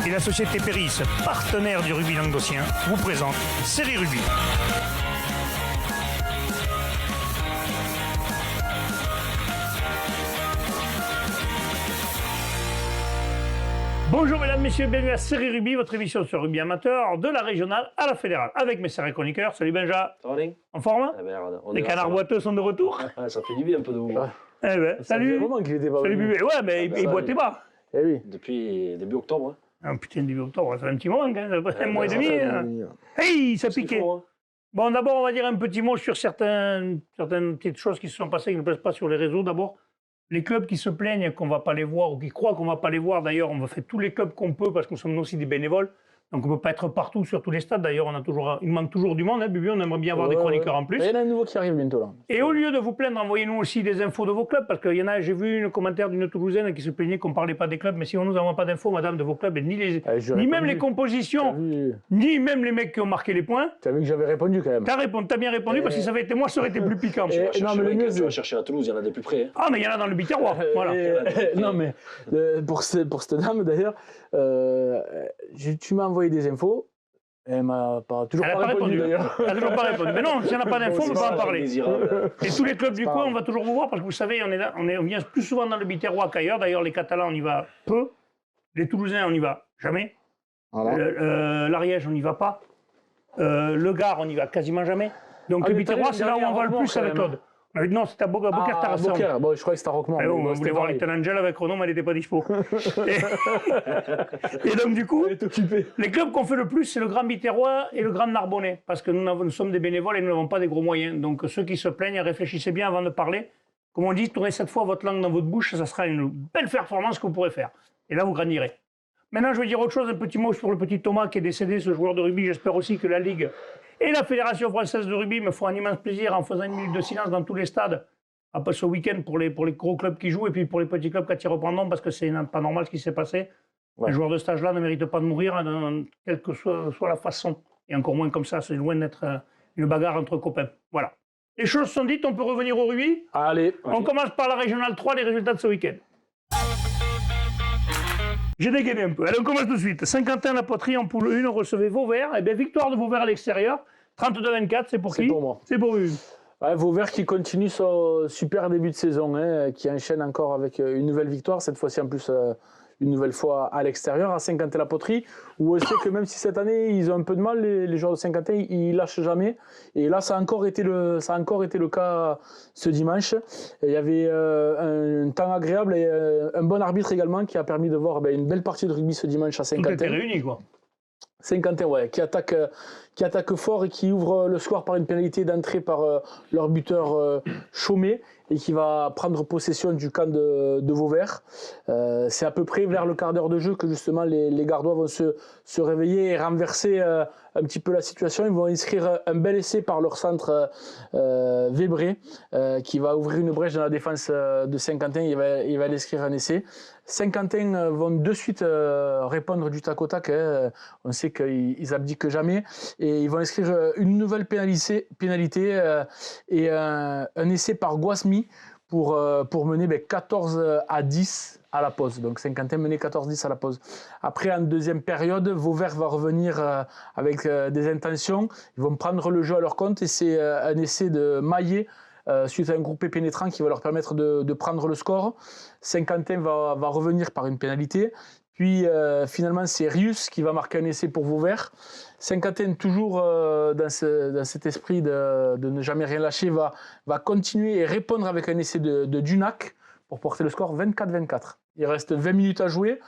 et la société Péris, partenaire du rugby languedocien, vous présente Série Rugby. Bonjour mesdames, messieurs, bienvenue à Série Rugby, votre émission sur rugby amateur, de la régionale à la fédérale, avec mes serrés chroniqueurs. Salut Benja. En forme? Les canards boiteux sont de retour. Ça fait du bien un peu de vous. Eh ben, salut. Salut Bubé. Ouais, mais il boitait pas. Eh oui. Depuis début octobre. Ah putain, début octobre, ça fait un petit moment, quand même, un mois et demi. Hey, ça piquait. Fou, hein. Bon, d'abord, on va dire un petit mot sur certaines petites choses qui se sont passées, qui ne plaisent pas sur les réseaux. D'abord, les clubs qui se plaignent qu'on ne va pas les voir ou qui croient qu'on ne va pas les voir. D'ailleurs, on va faire tous les clubs qu'on peut parce que nous sommes aussi des bénévoles. Donc, on ne peut pas être partout sur tous les stades. D'ailleurs, il manque toujours du monde. Hein, Bubu, on aimerait bien avoir des chroniqueurs en plus. Il y en a un nouveau qui arrive bientôt là. Et au lieu de vous plaindre, envoyez-nous aussi des infos de vos clubs. Parce qu'il y en a, j'ai vu un commentaire d'une Toulousaine qui se plaignait qu'on ne parlait pas des clubs. Mais si on nous envoie pas d'infos, madame, de vos clubs, et ni même les compositions, ni même les mecs qui ont marqué les points. Tu as vu que j'avais répondu quand même. T'as bien répondu parce que ça avait été moi, ça aurait été plus piquant. Tu vas chercher à Toulouse, il y en a des plus près. Hein. Ah, mais il y en a dans le Biterrois. Voilà. Non, mais pour cette dame d'ailleurs, tu m'as envoyé des infos. Elle m'a toujours pas répondu d'ailleurs. Elle n'a toujours pas répondu. Mais non, s'il n'y en a pas d'infos, on ne peut pas en parler. Et tous les clubs du coin, on va toujours vous voir parce que vous savez, on vient plus souvent dans le Biterrois qu'ailleurs. D'ailleurs, les Catalans, on y va peu. Les Toulousains, on n'y va jamais. Voilà. L'Ariège, on n'y va pas. Le Gard, on n'y va quasiment jamais. Donc le Biterrois, c'est là où on va le plus avec Claude. Non, c'était à Beaucaire-Tarasson. Bon, je croyais que c'était à Roquemort. On voulait voir Little Angel avec Renaud, mais elle n'était pas dispo. Et donc, du coup, les clubs qu'on fait le plus, c'est le Grand Biterrois et le Grand Narbonnais. Parce que nous sommes des bénévoles et nous n'avons pas des gros moyens. Donc, ceux qui se plaignent, réfléchissez bien avant de parler. Comme on dit, tournez cette fois votre langue dans votre bouche, ça sera une belle performance que vous pourrez faire. Et là, vous grandirez. Maintenant, je vais dire autre chose, un petit mot sur le petit Thomas qui est décédé, ce joueur de rugby. J'espère aussi que la Ligue et la Fédération française de rugby me font un immense plaisir en faisant une minute de silence dans tous les stades après ce week-end pour les gros clubs qui jouent et puis pour les petits clubs quand ils reprendront parce que c'est pas normal ce qui s'est passé. Ouais. Les joueurs de stage-là ne méritent pas de mourir, quelle que soit la façon. Et encore moins comme ça, c'est loin d'être une bagarre entre copains. Voilà. Les choses sont dites, on peut revenir au rugby. Allez. On commence par la Régionale 3, les résultats de ce week-end. J'ai dégainé un peu. Allez, on commence tout de suite. Saint-Quentin-la-Poterie en poule 1, on recevait Vauvert. Eh bien, victoire de Vauvert à l'extérieur. 32-24, c'est pour qui? C'est pour moi. C'est pour lui. Ouais, Vauvert qui continue son super début de saison, hein, qui enchaîne encore avec une nouvelle victoire, cette fois-ci en plus une nouvelle fois à l'extérieur, à Saint-Quentin-la-Poterie, où on sait que même si cette année ils ont un peu de mal, les joueurs de Saint-Quentin, ils lâchent jamais. Et là, ça a encore été le cas ce dimanche. Et il y avait un temps agréable et un bon arbitre également qui a permis de voir une belle partie de rugby ce dimanche à Saint-Quentin. Tout était réuni, quoi. Saint-Quentin, ouais, qui attaque fort et qui ouvre le score par une pénalité d'entrée par leur buteur Chaumet et qui va prendre possession du camp de Vauvert. C'est à peu près vers le quart d'heure de jeu que justement les Gardois vont se réveiller et renverser un petit peu la situation. Ils vont inscrire un bel essai par leur centre Vébré qui va ouvrir une brèche dans la défense de Saint-Quentin. Il va inscrire un essai. Saint-Quentin vont de suite répondre du tac au tac. Hein. On sait qu'ils abdiquent jamais. Et ils vont inscrire une nouvelle pénalité et un essai par Guasmi pour mener 14-10 à la pause. Donc Saint-Quentin menait 14-10 à la pause. Après, en deuxième période, Vauvert va revenir avec des intentions. Ils vont prendre le jeu à leur compte et c'est un essai de Maillet suite à un groupé pénétrant qui va leur permettre de prendre le score. Saint-Quentin va revenir par une pénalité. Puis finalement, c'est Rius qui va marquer un essai pour Vauvert. Saint-Quentin, toujours dans cet esprit de ne jamais rien lâcher, va continuer et répondre avec un essai de Dunac pour porter le score 24-24. Il reste 20 minutes à jouer.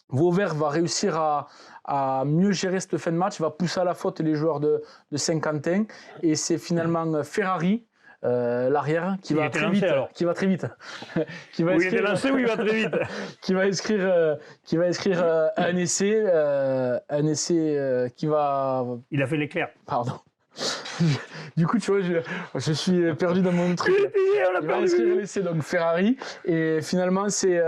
Vauvert va réussir à mieux gérer cette fin de match, va pousser à la faute les joueurs de Saint-Quentin. Et c'est finalement Ferrari, l'arrière, qui va très vite. Qui va très vite. Il était lancé ou il va très vite. qui va inscrire un essai qui va. Il a fait l'éclair. Pardon. Du coup, tu vois, je suis perdu dans mon truc. Il va inscrire l'essai, donc Ferrari. Et finalement, c'est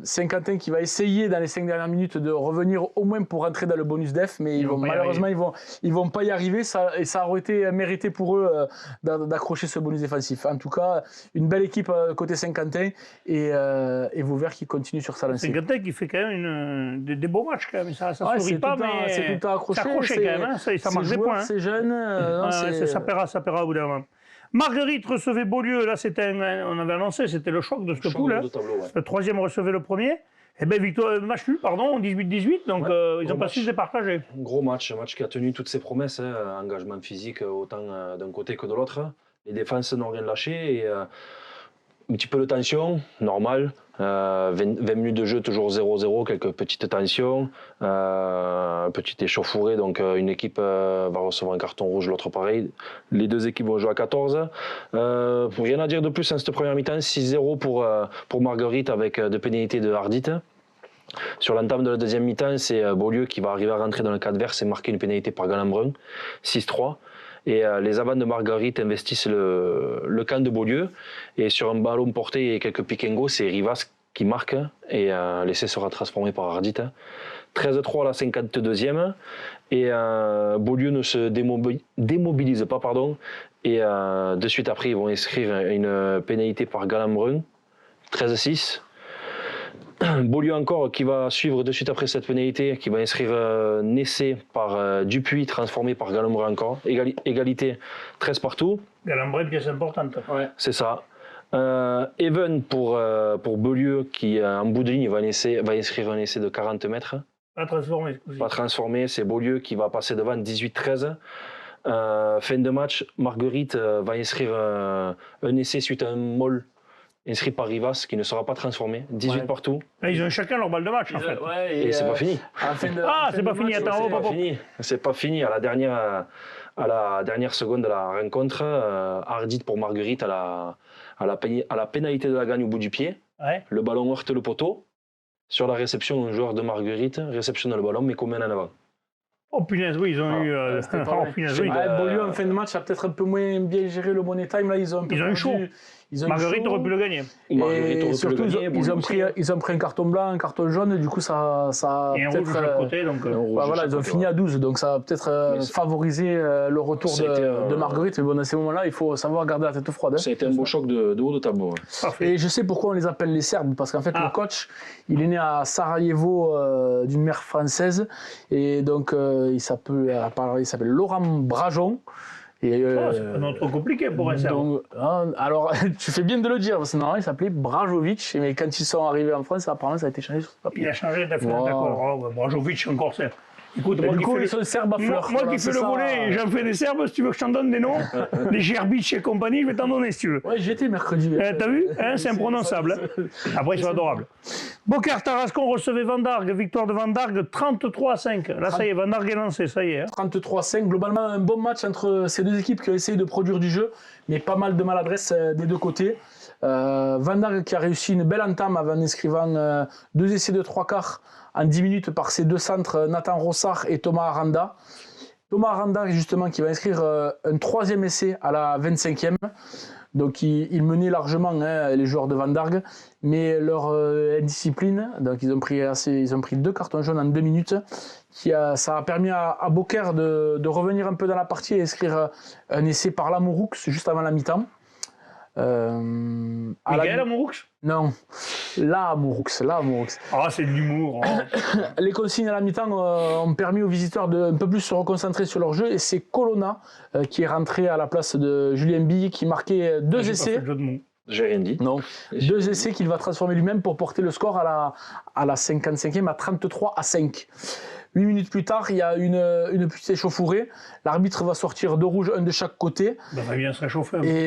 Saint-Quentin qui va essayer dans les 5 dernières minutes de revenir au moins pour rentrer dans le bonus def. Mais malheureusement, ils vont pas y arriver. Ça aurait été mérité pour eux d'accrocher ce bonus défensif. En tout cas, une belle équipe côté Saint-Quentin et Vauvert qui continue sur sa lancée. Saint-Quentin qui fait quand même des beaux matchs. Quand même. Ça sourit pas, mais c'est tout le temps accroché. C'est accroché quand même. Hein. Ça marche des points. C'est jeune. Ça paiera au bout d'un moment. Marguerite recevait Beaulieu. Là, on avait annoncé, c'était le choc de ce poule. Hein. Le troisième recevait le premier. Eh bien, victoire, match nul, pardon, 18-18, donc ils n'ont pas su se départager. Gros match, un match qui a tenu toutes ses promesses, hein, engagement physique autant d'un côté que de l'autre. Les défenses n'ont rien lâché et un petit peu de tension, normal. 20 minutes de jeu, toujours 0-0, quelques petites tensions, petite échauffourée, donc une équipe va recevoir un carton rouge, l'autre pareil. Les deux équipes vont jouer à 14. Rien à dire de plus en cette première mi-temps, 6-0 pour Marguerite avec de pénalités de Hardit. Sur l'entame de la deuxième mi-temps, c'est Beaulieu qui va arriver à rentrer dans le cadre adverse et marquer une pénalité par Galambrun, 6-3. Et les avants de Marguerite investissent le camp de Beaulieu. Et sur un ballon porté et quelques pick and go, c'est Rivas qui marque. Et l'essai sera transformé par Hardit. 13-3 à la 52e. Et Beaulieu ne se démobilise pas. Et de suite après, ils vont inscrire une pénalité par Galambrun. 13-6. Beaulieu encore qui va suivre de suite après cette pénalité, qui va inscrire un essai par Dupuis, transformé par Galambrun encore. Égalité 13 partout. Galambrun, pièce importante. Ouais. C'est ça. Even pour Beaulieu qui en bout de ligne va inscrire un essai de 40 mètres. Pas transformé. Pas transformé, c'est Beaulieu qui va passer devant 18-13. Fin de match, Marguerite va inscrire un essai suite à un maul inscrit par Rivas, qui ne sera pas transformé. 18 partout. Là, ils ont chacun leur balle de match, en fait. Et c'est pas fini. C'est pas fini. Attends, c'est pas fini. À la dernière seconde de la rencontre, Hardit pour Marguerite à la pénalité de la gagne au bout du pied. Ouais. Le ballon heurte le poteau. Sur la réception, un joueur de Marguerite réceptionne le ballon, mais combien en avant. Oh punaise, oui, ils ont eu. Beaulieu en fin de match a peut-être un peu moins bien géré le money time. Là, ils ont eu chaud. Marguerite aurait pu le gagner. Et surtout, ils ont pris un carton blanc, un carton jaune, du coup, ça et un rouge de chaque côté. Donc, ils ont fini à 12, donc ça a peut-être favorisé le retour de Marguerite. Mais bon, dans ces moments-là, il faut savoir garder la tête froide. Ça a été un beau choc de haut de tableau. Et je sais pourquoi on les appelle les Serbes, parce qu'en fait, le coach, il est né à Sarajevo d'une mère française, et donc il s'appelle Laurent Brajon. C'est pas non trop compliqué pour un Serbe. Alors, tu fais bien de le dire, parce que normalement, il s'appelait Brajovic, mais quand ils sont arrivés en France, apparemment, ça a été changé sur ce papier. Il a changé, d'accord. Brajovic, encore serbe. Écoute, moi qui fais le volet, j'en fais des Serbes, si tu veux que je t'en donne des noms, les Gerbic et compagnie, je vais t'en donner si tu veux. Ouais, j'y étais mercredi. T'as vu, c'est imprononçable. Après, ils sont adorables. Beaucaire Tarascon recevait Vandargue, victoire de Vandargue 33-5. Là, ça y est, Vandargue est lancé, ça y est. 33-5, globalement un bon match entre ces deux équipes qui ont essayé de produire du jeu, mais pas mal de maladresse des deux côtés. Vandargue qui a réussi une belle entame en inscrivant 2 essais de 3 quarts en 10 minutes par ses deux centres, Nathan Rossard et Thomas Aranda. Thomas Aranda, justement, qui va inscrire un 3e essai à la 25e. Donc, il menait largement les joueurs de Vandargue, mais leur indiscipline, donc ils ont pris 2 cartons jaunes en 2 minutes. Ça a permis à Beaucaire de revenir un peu dans la partie et inscrire un essai par Lamouroux juste avant la mi-temps. Miguel Amouroux ? Non, Lamouroux. Ah, c'est de l'humour. Les consignes à la mi-temps ont permis aux visiteurs de un peu plus se reconcentrer sur leur jeu, et c'est Colonna qui est rentré à la place de Julien Bille, qui marquait 2 essais. J'ai rien dit. Non, 2 essais qu'il va transformer lui-même pour porter le score à la 55e à 33-5. 8 minutes plus tard, il y a une petite échauffourée. L'arbitre va sortir 2 rouges, un de chaque côté. Ça va bien se réchauffer. Et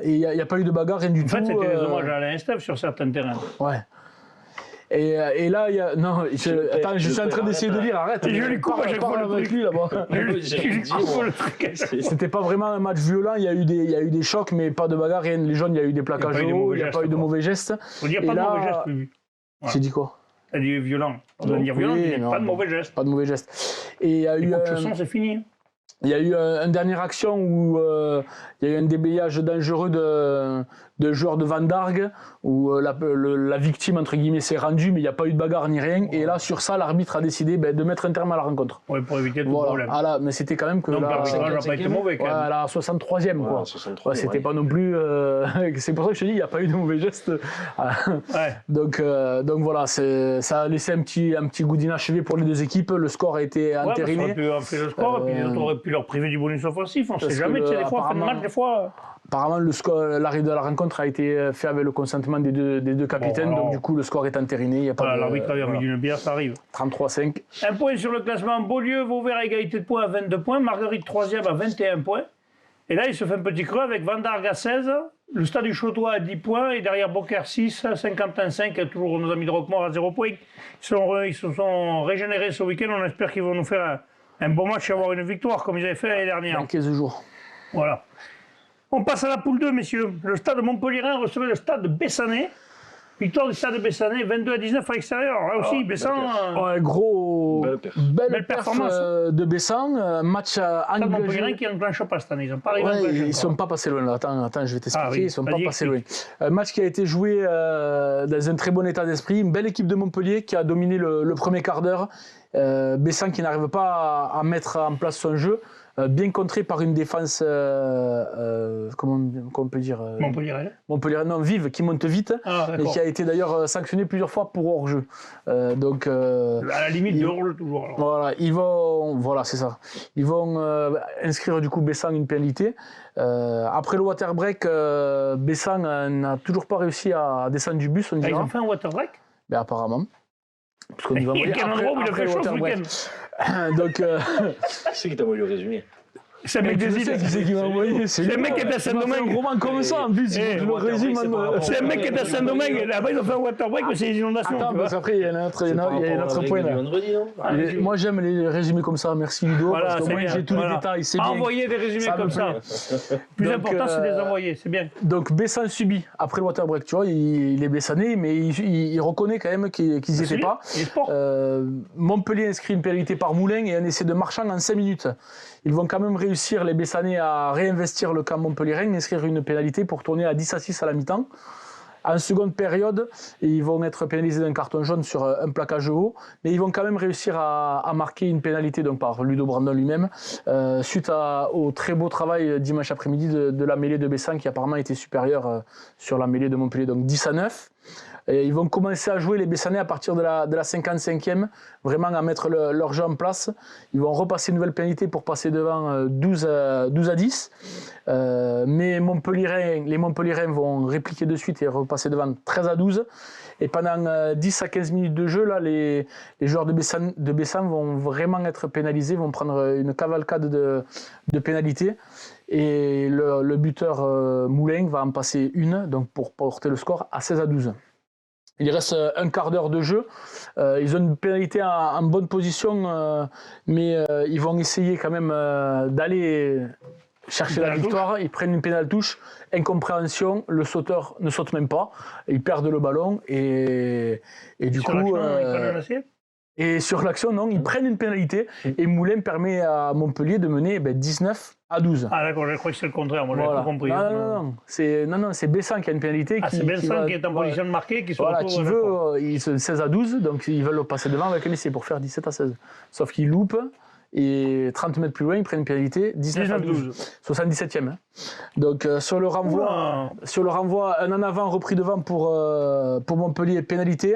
il n'y a pas eu de bagarre, rien du tout. En fait, c'était des hommages à Alain Estève sur certains terrains. Ouais. Et là, il y a... Non, je suis en train d'essayer de lire, arrête. Je lui coupe à chaque fois le truc. Là-bas. C'était pas vraiment un match violent, il y a eu des chocs, mais pas de bagarre, rien. Les jaunes, il y a eu des plaquages hauts, il n'y a pas eu de mauvais gestes. Il n'y a pas de mauvais gestes prévus. J'ai dit quoi ? T'as dit violent. On doit dire violent, mais pas de mauvais gestes. Pas de mauvais gestes. Et il y a eu... Les coups de chausson, c'est fini. Il y a eu une dernière action où il y a eu un déblayage dangereux de joueur de Van Dargue, où la victime, entre guillemets, s'est rendue, mais il n'y a pas eu de bagarre ni rien. Et là, sur ça, l'arbitre a décidé de mettre un terme à la rencontre. Oui, pour éviter tout Voilà. problème. Ah là, mais c'était quand même que Donc là, l'arbitrage n'a pas été mauvais quand même. à la 63e. Quoi. Ouais, 63, Ouais, c'était ouais. pas non plus. C'est pour ça que je te dis, il n'y a pas eu de mauvais gestes. Ouais. Donc voilà, ça a laissé un petit goût d'inachevé pour les deux équipes. Le score a été Ouais, parce qu'on entériné. aurait pu faire le score, et puis on aurait pu leur priver du bonus offensif. On ne sait Parce jamais, que tu sais, des fois, en fin de match, des fois. Apparemment, l'arrêt de la rencontre a été fait avec le consentement des deux capitaines, alors, donc du coup, le score est entériné. Il y a pas Voilà, de- l'arbitre avait voilà. remis d'une bière, ça arrive. 33-5. Un point sur le classement. Beaulieu, Vauvert à égalité de points à 22 points. Marguerite 3e à 21 points. Et là, il se fait un petit creux avec Van Dargue à 16. Le Stade du Chautois à 10 points. Et derrière Beaucaire 6, Saint-Quentin 5. Et toujours nos amis de Roquemort à 0 points. Ils se sont régénérés ce week-end. On espère qu'ils vont nous faire un bon match et avoir une victoire comme ils avaient fait l'année dernière. Dans 15 jours. Voilà. On passe à la poule 2, messieurs. Le Stade Montpellierin recevait le Stade de Bessanay. Victoire du Stade de Bessanay, 22-19 à l'extérieur. Là aussi, Bessan. Ouais, gros. Belle perf. Belle perf performance. De Bessan. Match Stade Montpellierin engagé. qui n'enclenche pas cette année. Ils n'ont pas arrivé à Ouais, enclencher ils encore. sont pas passés loin là. Attends, je vais t'expliquer. Ah oui, Ils sont pas vas-y, passés loin. Un match qui a été joué dans un très bon état d'esprit. Une belle équipe de Montpellier qui a dominé le premier quart d'heure. Bessan qui n'arrive pas à mettre en place son jeu. Bien contré par une défense, comment on peut dire Montpellier. non, vive, qui monte vite, Ah, et d'accord. qui a été d'ailleurs sanctionné plusieurs fois pour hors-jeu. Donc, À la limite de hors-jeu toujours. Alors. voilà, c'est ça. Ils vont inscrire du coup Bessan une pénalité. Après le water break, Bessan n'a toujours pas réussi à descendre du bus, on Ah, ils dira. ont fait un water break. Mais apparemment. Parce qu'on y va Il y a quel endroit où il a fait le chaud ce water break. week-end. Donc, Qui c'est qui t'a envoyé le résumé? C'est un mec des îles. qui c'est qui m'a envoyé? C'est le mec qui est à Saint-Domingue. Un roman comme ça, en plus, Eh, je le water break, résume. c'est par rapport C'est un mec qui est à Saint-Domingue. Là-bas, ils ont fait un water break, mais c'est les inondations. Attends, tu vois. parce qu'après, il y a un autre point là. Vendredi, non? Moi, j'aime les résumés comme ça. Merci Ludo, Voilà, parce que c'est moi, bien, j'ai tous les voilà. détails. C'est bien. Envoyer des résumés Ça me comme ça. plaît. Plus Donc, important, c'est de les envoyer. C'est bien. Donc Bessan subit après le water break, tu vois, il est Bessanais, mais il reconnaît quand même qu'ils n'y étaient pas. Il est sport. Montpellier inscrit une pénalité par Moulin et un essai de Marchand en 5 minutes. Ils vont quand même réussir, les Bessanais, à réinvestir le camp montpellierin, inscrire une pénalité pour tourner à 10-6 à la mi-temps. En seconde période, ils vont être pénalisés d'un carton jaune sur un plaquage haut, mais ils vont quand même réussir à marquer une pénalité donc par Ludo Brandon lui-même, suite au très beau travail dimanche après-midi de la mêlée de Bessan qui apparemment était supérieure sur la mêlée de Montpellier, donc 10-9. Et ils vont commencer à jouer les Bessanais à partir de la 55e, vraiment à mettre leur jeu en place. Ils vont repasser une nouvelle pénalité pour passer devant 12-10. Mais les Montpellierins vont répliquer de suite et repasser devant 13-12. Et pendant 10 à 15 minutes de jeu, là, les joueurs de Bessan vont vraiment être pénalisés, vont prendre une cavalcade de pénalités. Et le buteur Moulin va en passer une, donc pour porter le score à 16-12. Il reste un quart d'heure de jeu. Ils ont une pénalité en bonne position, mais ils vont essayer quand même d'aller chercher la victoire. Ils prennent une pénale touche, incompréhension, le sauteur ne saute même pas. Ils perdent le ballon et du Sur coup... l'action, ils prennent un assiette. Et sur l'action, non, ils prennent une pénalité et Moulin permet à Montpellier de mener 19-12. Ah d'accord, je crois que c'est le contraire, moi j'avais Voilà. pas compris. Non, c'est Bessan qui a une pénalité. Ah, c'est Bessan qui est en position de marquer, qui se Voilà, retrouve. qui veut, ils sont 16-12, donc ils veulent le passer devant avec un essai pour faire 17-16. Sauf qu'ils loupent et 30 mètres plus loin, ils prennent une pénalité 19-12. 77e. Hein. Donc sur le renvoi, un en avant repris devant pour Montpellier, pénalité,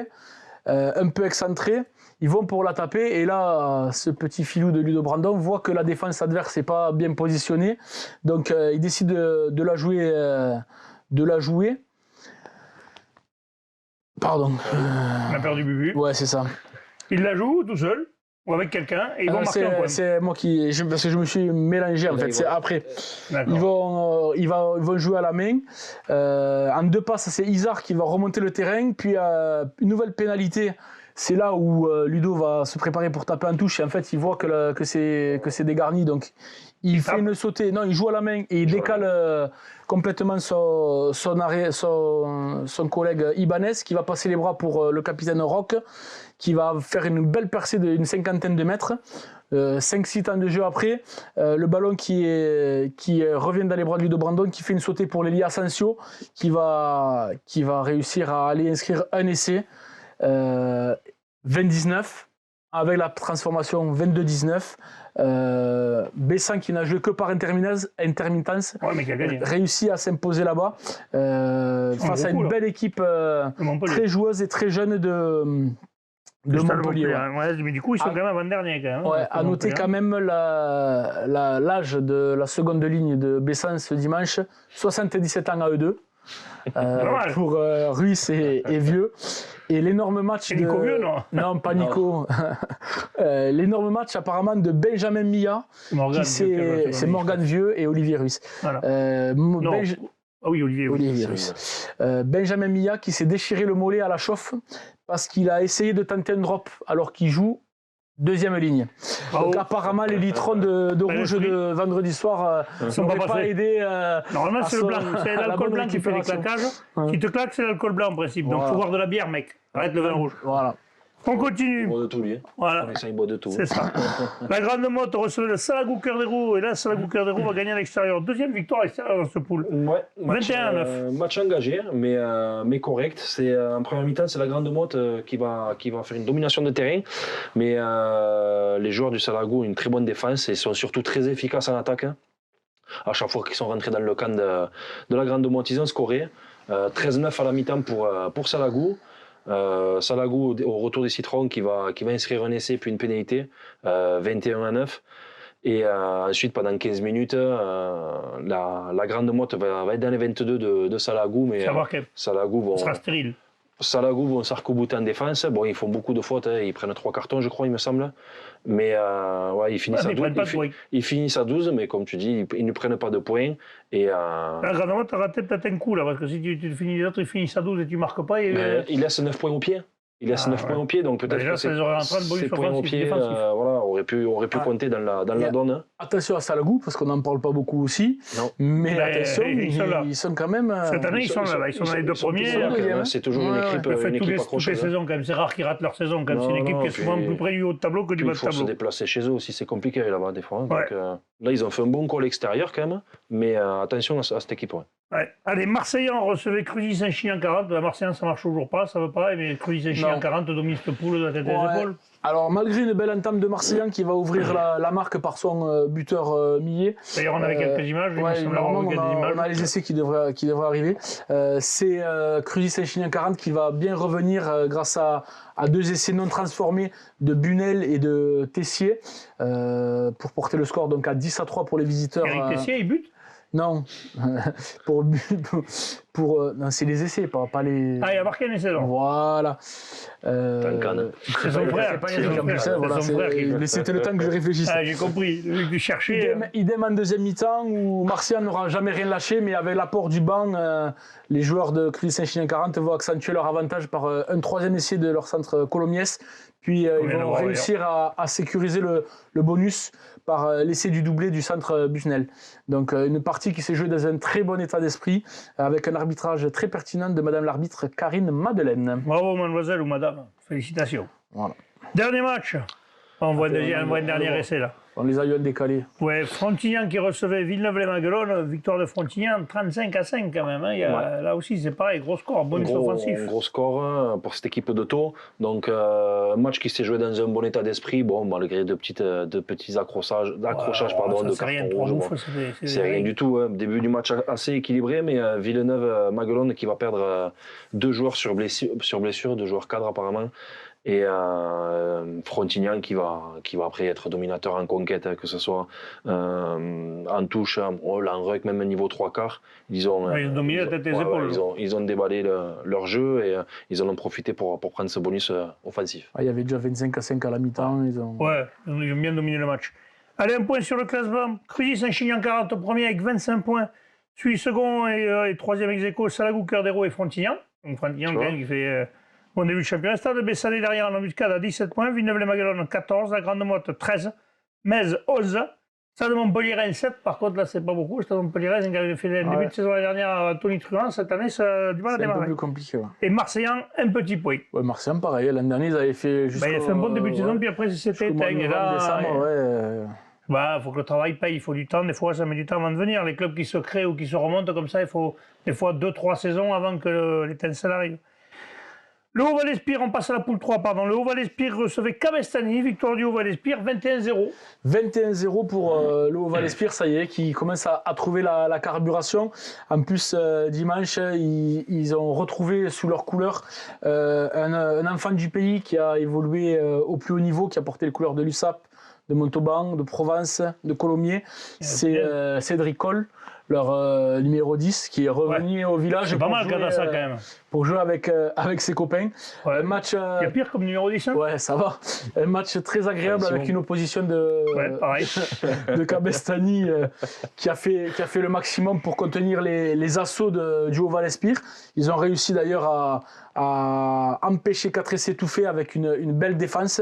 un peu excentré. Ils vont pour la taper et là, ce petit filou de Ludo Brandon voit que la défense adverse n'est pas bien positionnée. Donc il décide de la jouer. Pardon. On a perdu Bubu. Ouais, c'est ça. Il la joue tout seul ou avec quelqu'un et ils vont marquer un point. C'est moi parce que je me suis mélangé en fait. C'est après. D'accord. Ils vont jouer à la main. En deux passes, c'est Isard qui va remonter le terrain. Puis une nouvelle pénalité. c'est là où Ludo va se préparer pour taper en touche. Et en fait, il voit que c'est dégarni. Donc, il fait une sautée. Non, il joue à la main et il décale complètement son collègue Ibanez, qui va passer les bras pour le capitaine Roque, qui va faire une belle percée d'une 50aine de mètres. 5-6 temps de jeu après, le ballon qui revient dans les bras de Ludo Brandon, qui fait une sautée pour l'Elia Asensio, qui va réussir à aller inscrire un essai. 20-19, avec la transformation 22-19. Bessan, qui n'a joué que par intermittence, réussit à s'imposer là-bas face à une belle équipe très joueuse et très jeune de Montpellier. Ouais, mais du coup, ils sont quand même avant-dernier. Ouais, à noter quand même l'âge de la seconde ligne de Bessan ce dimanche, 77 ans à eux deux. Pour Ruiz et Vieux. Et l'énorme match Nico Vieux, non? Non, pas Nico. L'énorme match apparemment de Benjamin Milla, c'est Morgan Vieux et Olivier Ruiz. Voilà. Ah oui, Olivier Ruiz. Benjamin Milla qui s'est déchiré le mollet à la chauffe parce qu'il a essayé de tenter un drop alors qu'il joue deuxième ligne. Donc apparemment les litrons de rouge de vendredi soir n'auraient pas aidé. Normalement c'est le blanc, c'est l'alcool blanc qui fait les claquages. Qui te claque, c'est l'alcool blanc en principe. Donc il faut boire de la bière, mec. Arrête le vin rouge. Voilà. On continue. Il boit de tout, lui. Voilà. Il boit de tout. C'est ça. La Grande Motte recevait le Salagou Cœur des Roues. Et là, Salagou Cœur des Roues va gagner à l'extérieur. Deuxième victoire à l'extérieur dans ce pool. Ouais, 21-9. Match engagé, mais correct. C'est, en première mi-temps, c'est la Grande Motte qui va faire une domination de terrain. Mais les joueurs du Salagou ont une très bonne défense et sont surtout très efficaces en attaque. À chaque fois qu'ils sont rentrés dans le camp de la Grande Motte, ils ont scoré. 13-9 à la mi-temps pour Salagou. Salagou au retour des Citrons qui va inscrire un essai puis une pénalité 21-9 et ensuite pendant 15 minutes la Grande Motte va être dans les 22 de Salagou, mais Salagou sera stérile. Salagou vont s'arc-bouter en défense. Bon, ils font beaucoup de fautes, ils prennent 3 cartons je crois il me semble, mais ouais, ils finissent à 12, mais comme tu dis ils ne prennent pas de points. Et la Grande Motte a raté peut-être un coup là, parce que si tu finis les autres, ils finissent à 12 et tu marques pas. Il laisse 9 points au pied. Il laisse 9 points au pied, donc peut-être déjà, que ça les aurait en train de bonus ces points au pied voilà, aurait pu compter dans la donne. Attention à Salagou, parce qu'on n'en parle pas beaucoup aussi. Non. Mais attention, ils sont quand même. Cette année, ils sont là. Ils sont dans les deux premiers. C'est toujours une équipe accrocheuse. Toutes les saisons, quand même. C'est rare qu'ils ratent leur saison. C'est une équipe qui est souvent plus près du haut de tableau que du bas de tableau. Il faut se déplacer chez eux aussi, c'est compliqué là-bas des fois. Donc, là, ils ont fait un bon call extérieur quand même, mais attention à cette équipe. Ouais. Allez, Marseillan recevait Cruzy Saint-Chinian 40. La Marseillan, ça marche toujours pas, ça veut pas, mais Cruzy Saint-Chinian 40 domine cette poule de la tête des épaules. Alors, malgré une belle entame de Marseillan qui va ouvrir la marque par son buteur Millet. D'ailleurs, on avait quelques images. On a les essais qui devraient arriver. C'est Cruzy Saint-Chinian 40 qui va bien revenir grâce à 2 essais non transformés de Bunel et de Tessier pour porter le score donc à 10-3 pour les visiteurs. Eric Tessier, il bute? Non, non, c'est les essais, pas les. Ah, il a marqué un essai, donc. Voilà. C'est son frère. Mais c'était le temps que je réfléchisse. Ah, j'ai compris. Du chercher. Idem en deuxième mi-temps où Marseillan n'aura jamais rien lâché, mais avec l'apport du banc, les joueurs de Cruzy Saint-Chinian 40 vont accentuer leur avantage par un 3e essai de leur centre Colomiès. Puis ils vont réussir à sécuriser le bonus par l'essai du doublé du centre Busnel. Donc une partie qui s'est jouée dans un très bon état d'esprit, avec un arbitrage très pertinent de Madame l'arbitre Karine Madeleine. Bravo mademoiselle ou madame, félicitations. Voilà. Dernier match. On voit un dernier essai là. On les a eu décalés. Ouais, Frontignan qui recevait Villeneuve-les-Maguelones, victoire de Frontignan, 35-5 quand même. Hein. Là aussi, c'est pareil, gros score, bonus offensif. Gros score pour cette équipe de Thau. Donc, un match qui s'est joué dans un bon état d'esprit, malgré de petits accrochages de carton rouge. C'est rien du tout. Début du match assez équilibré, mais Villeneuve-Maguelones qui va perdre 2 joueurs sur blessure, 2 joueurs cadres apparemment. Et Frontignan qui va après être dominateur en conquête, que ce soit en touche, en ruck, même niveau 3/4. Ils ont dominé la tête des épaules. Ils ont déballé leur jeu et ils en ont profité pour prendre ce bonus offensif. Il y avait déjà 25-5 à la mi-temps. Ils ont bien dominé le match. Allez, un point sur le classement. Cruzy Saint-Chinian 40 premier avec 25 points. Suivi second et 3e ex aequo, Salagou, Cœur d'Hérault et Frontignan. Donc Frontignan qui fait Bon début de championnat. Stade de Bessalé derrière en embuscade à 17 points. Villeneuve-les-Maguelones 14. La Grande Motte 13. Metz 11. Stade de Montpellier 7. Par contre, là, c'est pas beaucoup. Stade de Montpellier qui avait fait le début de saison l'année dernière à Tony Truant. Cette année, ça a du mal à démarrer. C'est un peu plus compliqué. Ouais. Et Marseillan, un petit point. Ouais, Marseillan, pareil. L'an dernier, ils avaient fait Il a fait un bon début de saison, puis après, c'était éteint. Et là, il faut que le travail paye. Il faut du temps. Des fois, ça met du temps avant de venir. Les clubs qui se créent ou qui se remontent comme ça, il faut des fois 2-3 saisons avant que l'étincelle arrive. Le Haut-Val-Espire, on passe à la poule 3, pardon. Le Haut-Val-Espire recevait Cabestany, victoire du Haut-Val-Espire, 21-0. 21-0 pour le Haut-Val-Espire, ça y est, qui commence à trouver la carburation. En plus, dimanche, ils ont retrouvé sous leur couleur un enfant du pays qui a évolué au plus haut niveau, qui a porté les couleurs de l'USAP, de Montauban, de Provence, de Colomiers. C'est Cédric Coll, leur numéro 10, qui est revenu au village. C'est pas mal quand ça, quand même. Pour jouer avec ses copains. Ouais. Un match, il y a pire comme numéro 10 hein. Ouais, ça va. Un match très agréable avec une opposition de Cabestany qui a fait le maximum pour contenir les assauts du Haut-Val-Espire. Ils ont réussi d'ailleurs à empêcher 4 essais tout faits avec une belle défense.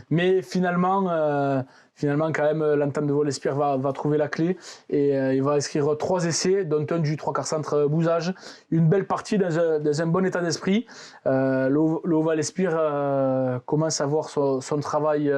Mais finalement, quand même, l'entente de Val-Espire va trouver la clé et il va inscrire 3 essais, dont un du 3/4 centre Bouzage. Une belle partie dans un bon état d'esprit. Le Val-Espire commence à voir son travail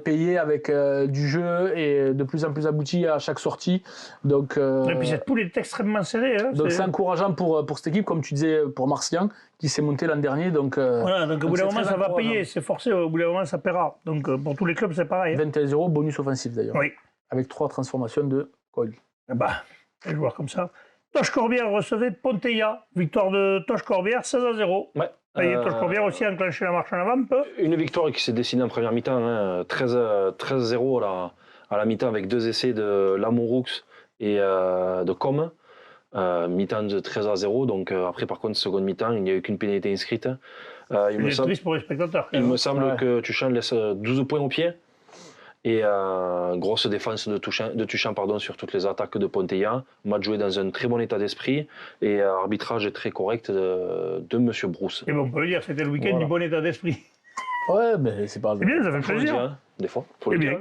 payé avec du jeu et de plus en plus abouti à chaque sortie. Donc, et puis cette poule est extrêmement serrée. Hein, donc c'est encourageant pour cette équipe, comme tu disais, pour Marseillan, qui s'est monté l'an dernier. Donc, voilà, donc au bout d'un moment, ça va payer. C'est forcé, au bout d'un moment, ça paiera. Donc pour tous les clubs, c'est pareil. 21-0, bonus offensif d'ailleurs. Oui. Avec 3 transformations de Coyle. Un joueur comme ça. Toche Corbière recevait Ponteilla. Victoire de Toche Corbière, 16-0. Ouais. Toche Corbière aussi a enclenché la marche en avant un peu. Une victoire qui s'est dessinée en première mi-temps, hein, 13-0 à la mi-temps avec 2 essais de Lamouroux et de Com. Mi-temps de 13-0, donc après par contre seconde mi-temps, il n'y a eu qu'une pénalité inscrite. C'est triste pour les spectateurs. Il me semble que Tuchan laisse 12 points au pied. Et grosse défense de Tuchan sur toutes les attaques de Ponteilla. Match joué dans un très bon état d'esprit et arbitrage très correct de M. Brousse. Et bon, on peut le dire, c'était le week-end du bon état d'esprit. Ouais, mais c'est pas... C'est bien, ça fait plaisir. Dire, hein, des fois, faut le dire.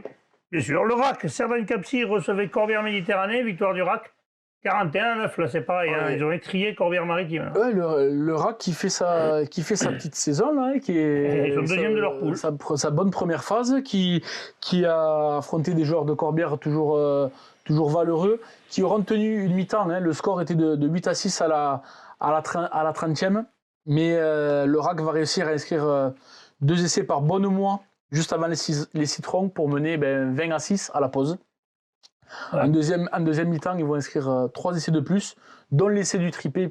Bien sûr. Le RAC, Cerdagne-Capcy recevait Corbière Méditerranée, victoire du RAC. 41-9, là c'est pareil, ouais. Hein, ils ont étrié Corbière-Maritime. Ouais, le RAC qui fait sa petite saison, là, qui est ils sont deuxième de leur poule. Sa bonne première phase, qui a affronté des joueurs de Corbière toujours valeureux, qui auront tenu une mi-temps. Hein, le score était de 8-6 à la 30e, mais le RAC va réussir à inscrire 2 essais par Bonnemois juste avant les Citrons pour mener 20-6 à la pause. Ouais. En deuxième mi-temps, ils vont inscrire 3 essais de plus, dont l'essai du triplé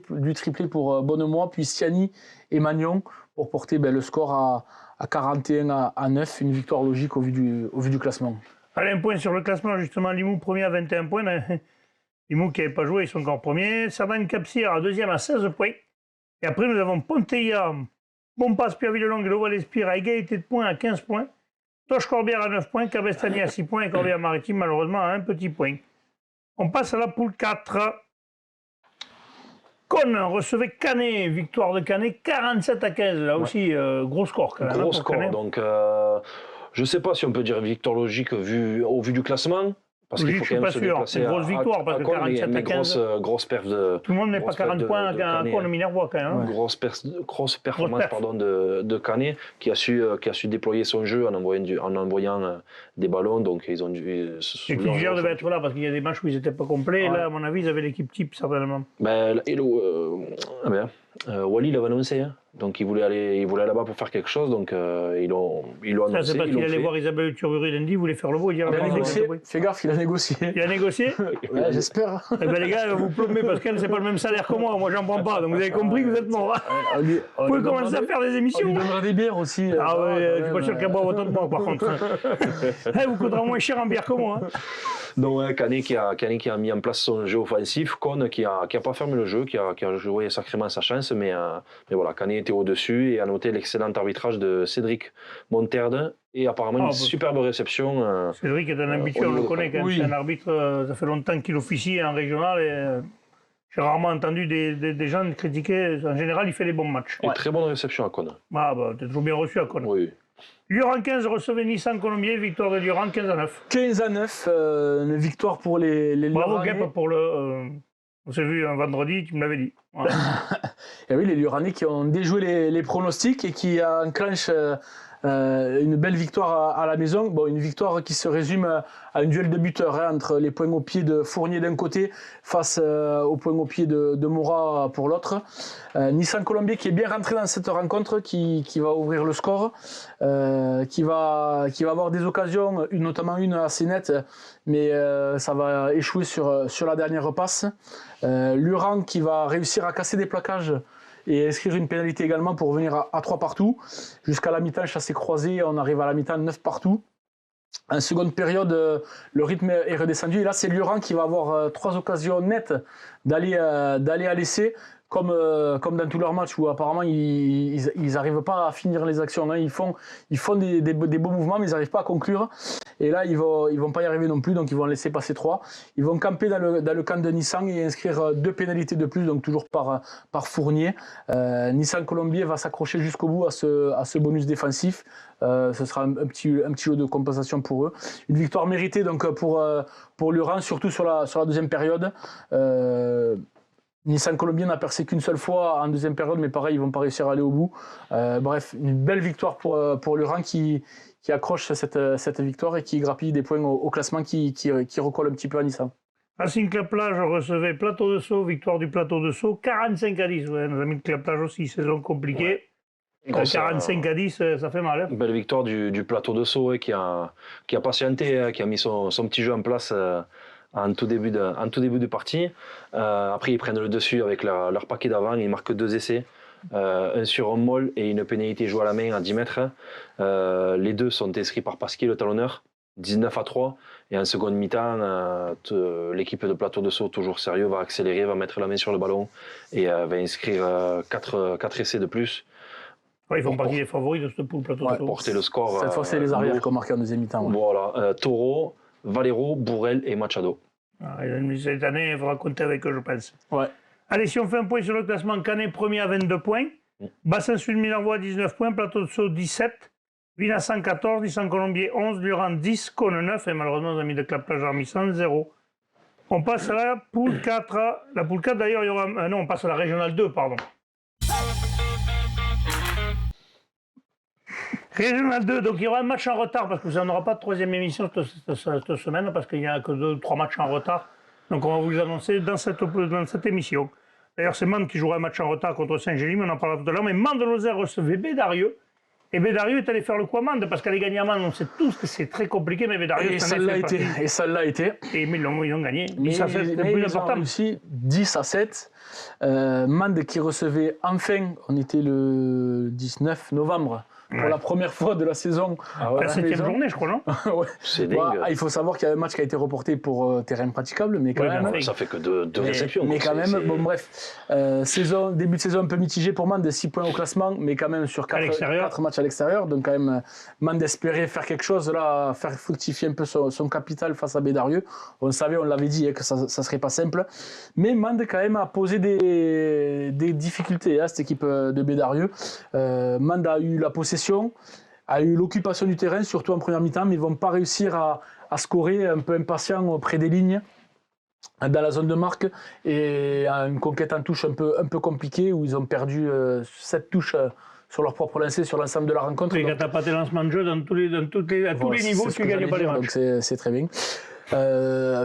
pour Bonnemois, puis Siani et Magnon, pour porter le score à 41-9, une victoire logique au vu du classement. Allez, un point sur le classement, justement, Limoux premier à 21 points. Limoux qui n'avait pas joué, ils sont encore premiers. Cerdagne-Capcy à deuxième à 16 points. Et après, nous avons Ponteilla, Bompas, Pierre-Villelongue et Le Val-Espire à égalité de points à 15 points. Toche Corbière à 9 points, Cabestany à 6 points et Corbière-Maritime malheureusement à 1 petit point. On passe à la poule 4. Cône recevait Canet, victoire de Canet 47-15. Là aussi, gros score quand même. Gros score, Canet. Donc je ne sais pas si on peut dire victoire logique au vu du classement. Parce qu'il faut quand même se déplacer grosse victoire, parce que 47-15. Grosse perf de. Tout le monde met pas 40 points à Cône-Minervois quand même. Hein. Grosse performance de Canet qui a su déployer son jeu en envoyant des ballons. Donc ils ont dû. Les titulaires devaient être là parce qu'il y a des matchs où ils n'étaient pas complets. Ouais. Là, à mon avis, ils avaient l'équipe type certainement. Wally l'avait annoncé, hein. Donc il voulait aller là-bas pour faire quelque chose, donc ils l'ont annoncé. Ça c'est parce qu'il allait voir Isabelle Turburi lundi, il voulait faire le beau. Il a négocié, fais gaffe, il a négocié. Il a négocié. Ouais, j'espère. Eh ben les gars, vous plombez parce qu'elle c'est pas le même salaire que moi, j'en prends pas, donc vous avez compris que vous êtes mort. Vous pouvez commencer à faire des émissions. On lui donnera des bières aussi. Ah ouais, je suis pas sûr qu'elle boive autant de moi par contre. Vous coûtera moins cher en bière que moi. Donc Canet qui a mis en place son jeu offensif, Cône qui a pas fermé le jeu, qui a joué sacrément sa chance, mais voilà, Canet était au-dessus et a noté l'excellent arbitrage de Cédric Monterde et apparemment une superbe réception. Cédric est un habitué, on le connaît quand même, c'est un arbitre, ça fait longtemps qu'il officie en régional et J'ai rarement entendu des gens critiquer. En général, il fait des bons matchs. Et très bonne réception à Cône. Ah, bah, t'es toujours bien reçu à Cône. Oui. Lurhan 15 recevait Nissan Colombier, victoire de Lurhan 15-9. 15-9, une victoire pour les Bravo Luranais. Gep pour le. On s'est vu un vendredi, tu me l'avais dit. Voilà. Et oui, les Luranais qui ont déjoué les pronostics et qui enclenchent une belle victoire à la maison. Bon, une victoire qui se résume à un duel de buteurs entre les poings au pied de Fournier d'un côté face aux poings au pied de Mora pour l'autre. Nissan Colombier qui est bien rentré dans cette rencontre, qui va ouvrir le score, qui va avoir des occasions, notamment une assez nette, mais ça va échouer sur la dernière passe. Lurhan qui va réussir à casser des plaquages et inscrire une pénalité également pour revenir à 3 partout. Jusqu'à la mi-temps, chassé croisé, on arrive à la mi-temps 9 partout. En seconde période, le rythme est redescendu. Et là, c'est Lurhan qui va avoir 3 occasions nettes d'aller à l'essai, comme dans tous leurs matchs où apparemment ils n'arrivent pas à finir les actions. Hein. Ils font des beaux mouvements, mais ils n'arrivent pas à conclure. Et là, ils vont pas y arriver non plus, donc ils vont laisser passer 3. Ils vont camper dans le camp de Nissan et inscrire 2 pénalités de plus, donc toujours par Fournier. Nissan Colombier va s'accrocher jusqu'au bout à ce bonus défensif. Ce sera un petit lot de compensation pour eux. Une victoire méritée donc pour Lurhan, surtout sur la deuxième période. Nissan Colombier n'a percé qu'une seule fois en deuxième période, mais pareil, ils vont pas réussir à aller au bout. Bref, une belle victoire pour Lurhan qui accroche cette victoire et qui grappille des points au classement qui recolle un petit peu à Nissan. Racing Club Plage recevait Plateau de Sceaux, victoire du Plateau de Sceaux, 45-10. Ouais, nos amis de Club Plage aussi, saison compliquée. Ouais. 45-10, ça fait mal. Hein. Belle victoire du Plateau de Sceaux qui a patienté, qui a mis son petit jeu en place en tout début de partie. Après, ils prennent le dessus avec leur paquet d'avant, ils marquent 2 essais. Un sur un molle et une pénalité jouée à la main à 10 mètres. Les 2 sont inscrits par Pasquier, le talonneur, 19-3. Et en seconde mi-temps, l'équipe de Plateau de Sceaux, toujours sérieux, va accélérer, va mettre la main sur le ballon et va inscrire 4 essais de plus. Ouais, ils font partie des favoris de ce pool Plateau de Sceaux. Porter le score. Cette fois, c'est les arrières qui ont marqué en deuxième mi-temps. Ouais. Voilà, Taureau, Valero, Bourrel et Machado. Cette année, il faudra compter avec eux, je pense. Ouais. Allez, si on fait un point sur le classement, Canet premier à 22 points, Bassin Sud Minervois 19 points, Plateau de Sceaux 17, Vinassan 14, Nissan Colombier 11, Lurhan 10, Cône 9 et malheureusement nos amis de Club Plage Armissan 0. On passe à la poule 4. La poule 4 d'ailleurs, il y aura... non, on passe à la régionale 2, pardon. Régional 2, donc il y aura un match en retard parce que vous n'en aurez pas de troisième émission cette semaine parce qu'il n'y a que 2 ou 3 matchs en retard. Donc on va vous les annoncer dans cette émission. D'ailleurs, c'est Mende qui jouera un match en retard contre Saint-Gély, mais on en parlera tout à l'heure. Mais Mende de Lozère recevait Bédarieux. Et Bédarieux est allé faire le coup à Mende parce qu'elle est gagnée à Mende. On sait tous que c'est très compliqué, mais Bédarieux... Et ça l'a été. Et ils ont gagné. Mais 10 à 7, c'est le plus important. Aussi 10 à 7. Mende qui recevait enfin, on était le 19 novembre, pour la première fois de la saison. La 7e journée, je crois, non? Ouais. C'est dingue. Il faut savoir qu'il y a un match qui a été reporté pour terrain impraticable, mais quand même. Ça fait que 2 réceptions. Mais quand même, bon bref, début de saison un peu mitigé pour Mende, 6 points au classement, mais quand même sur 4 matchs à l'extérieur. Donc quand même, Mende espérait faire quelque chose, là, faire fructifier un peu son capital face à Bédarieux. On l'avait dit, que ça ne serait pas simple. Mais Mende quand même a posé des difficultés à cette équipe de Bédarieux. Mende a eu la possession, a eu l'occupation du terrain, surtout en première mi-temps, mais ils ne vont pas réussir à scorer, un peu impatient près des lignes, dans la zone de marque, et à une conquête en touche un peu compliquée, où ils ont perdu 7 touches sur leur propre lancer sur l'ensemble de la rencontre. Et quand tu n'as pas tes lancements de jeu à tous les niveaux, tu ne gagnes pas les matchs. Donc c'est très bien.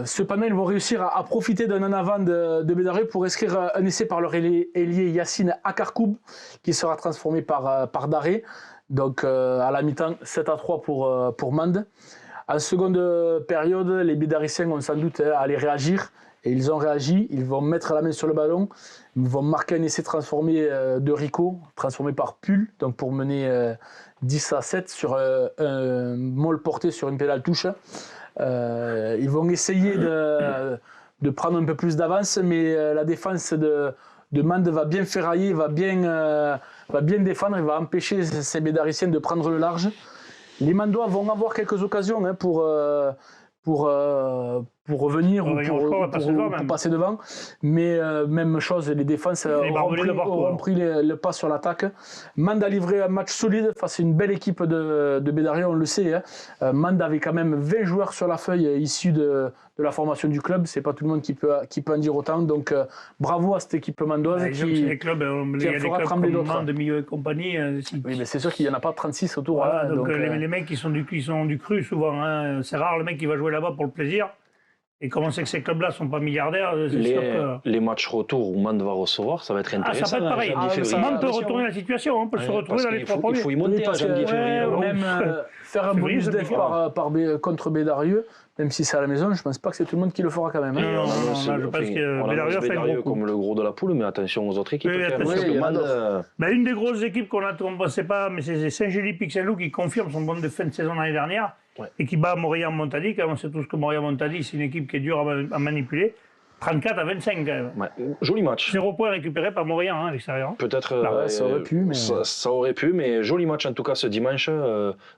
Cependant, ils vont réussir à profiter d'un en avant de Bédarieux pour inscrire un essai par leur ailier Yacine Akarkoub, qui sera transformé par Daré. Donc à la mi-temps, 7-3 pour Mende. En seconde période, les Bédariciens ont sans doute allé réagir. Et ils ont réagi, ils vont mettre la main sur le ballon, ils vont marquer un essai transformé de Rico, transformé par Pull, donc pour mener 10 à 7 sur un molle porté sur une pédale touche. Ils vont essayer de prendre un peu plus d'avance, mais la défense de Mende va bien ferrailler, va bien défendre, il va empêcher ces Bédariciens de prendre le large. Les Mandois vont avoir quelques occasions pour pour revenir ou Revenir au score, pour passer devant, même. passer devant. Mais même chose, les défenses auront pris le pas sur l'attaque. Mende a livré un match solide face à une belle équipe de Bédarieux, on le sait. Hein. Mende avait quand même 20 joueurs sur la feuille issus de la formation du club. C'est pas tout le monde qui peut en dire autant. Donc bravo à cette équipe mandoise les clubs, il y a des clubs comme Mende, Milieu et compagnie. Oui, mais c'est sûr qu'il n'y en a pas 36 autour. Voilà, hein, donc les mecs qui sont du cru souvent. Hein. C'est rare le mec qui va jouer là-bas pour le plaisir. Et comme on sait que ces clubs-là ne sont pas milliardaires, c'est sûr que... Les matchs retour où Mende va recevoir, ça va être intéressant. Ça peut être pareil. Mende peut retourner la situation, on peut se retrouver dans les 3 premiers. Il faut y monter en janvier, février. Même faire un bonus def contre Bédarieux, même si c'est à la maison, je ne pense pas que c'est tout le monde qui le fera quand même. Non, je pense que Bédarieux fait un gros coup. Comme le gros de la poule, mais attention aux autres équipes. Une des grosses équipes qu'on ne pensait pas, mais c'est Saint-Gély-Pixel-Loup qui confirme son bon de fin de saison l'année dernière. Ouais. Et qui bat Morian-Montadi. Quand on sait tous que Morian-Montadi, c'est une équipe qui est dure à manipuler. 34 à 25 quand même. Ouais. Joli match. 0 point récupéré par Morian à l'extérieur. Peut-être ça aurait pu, mais... ça aurait pu, mais joli match en tout cas ce dimanche.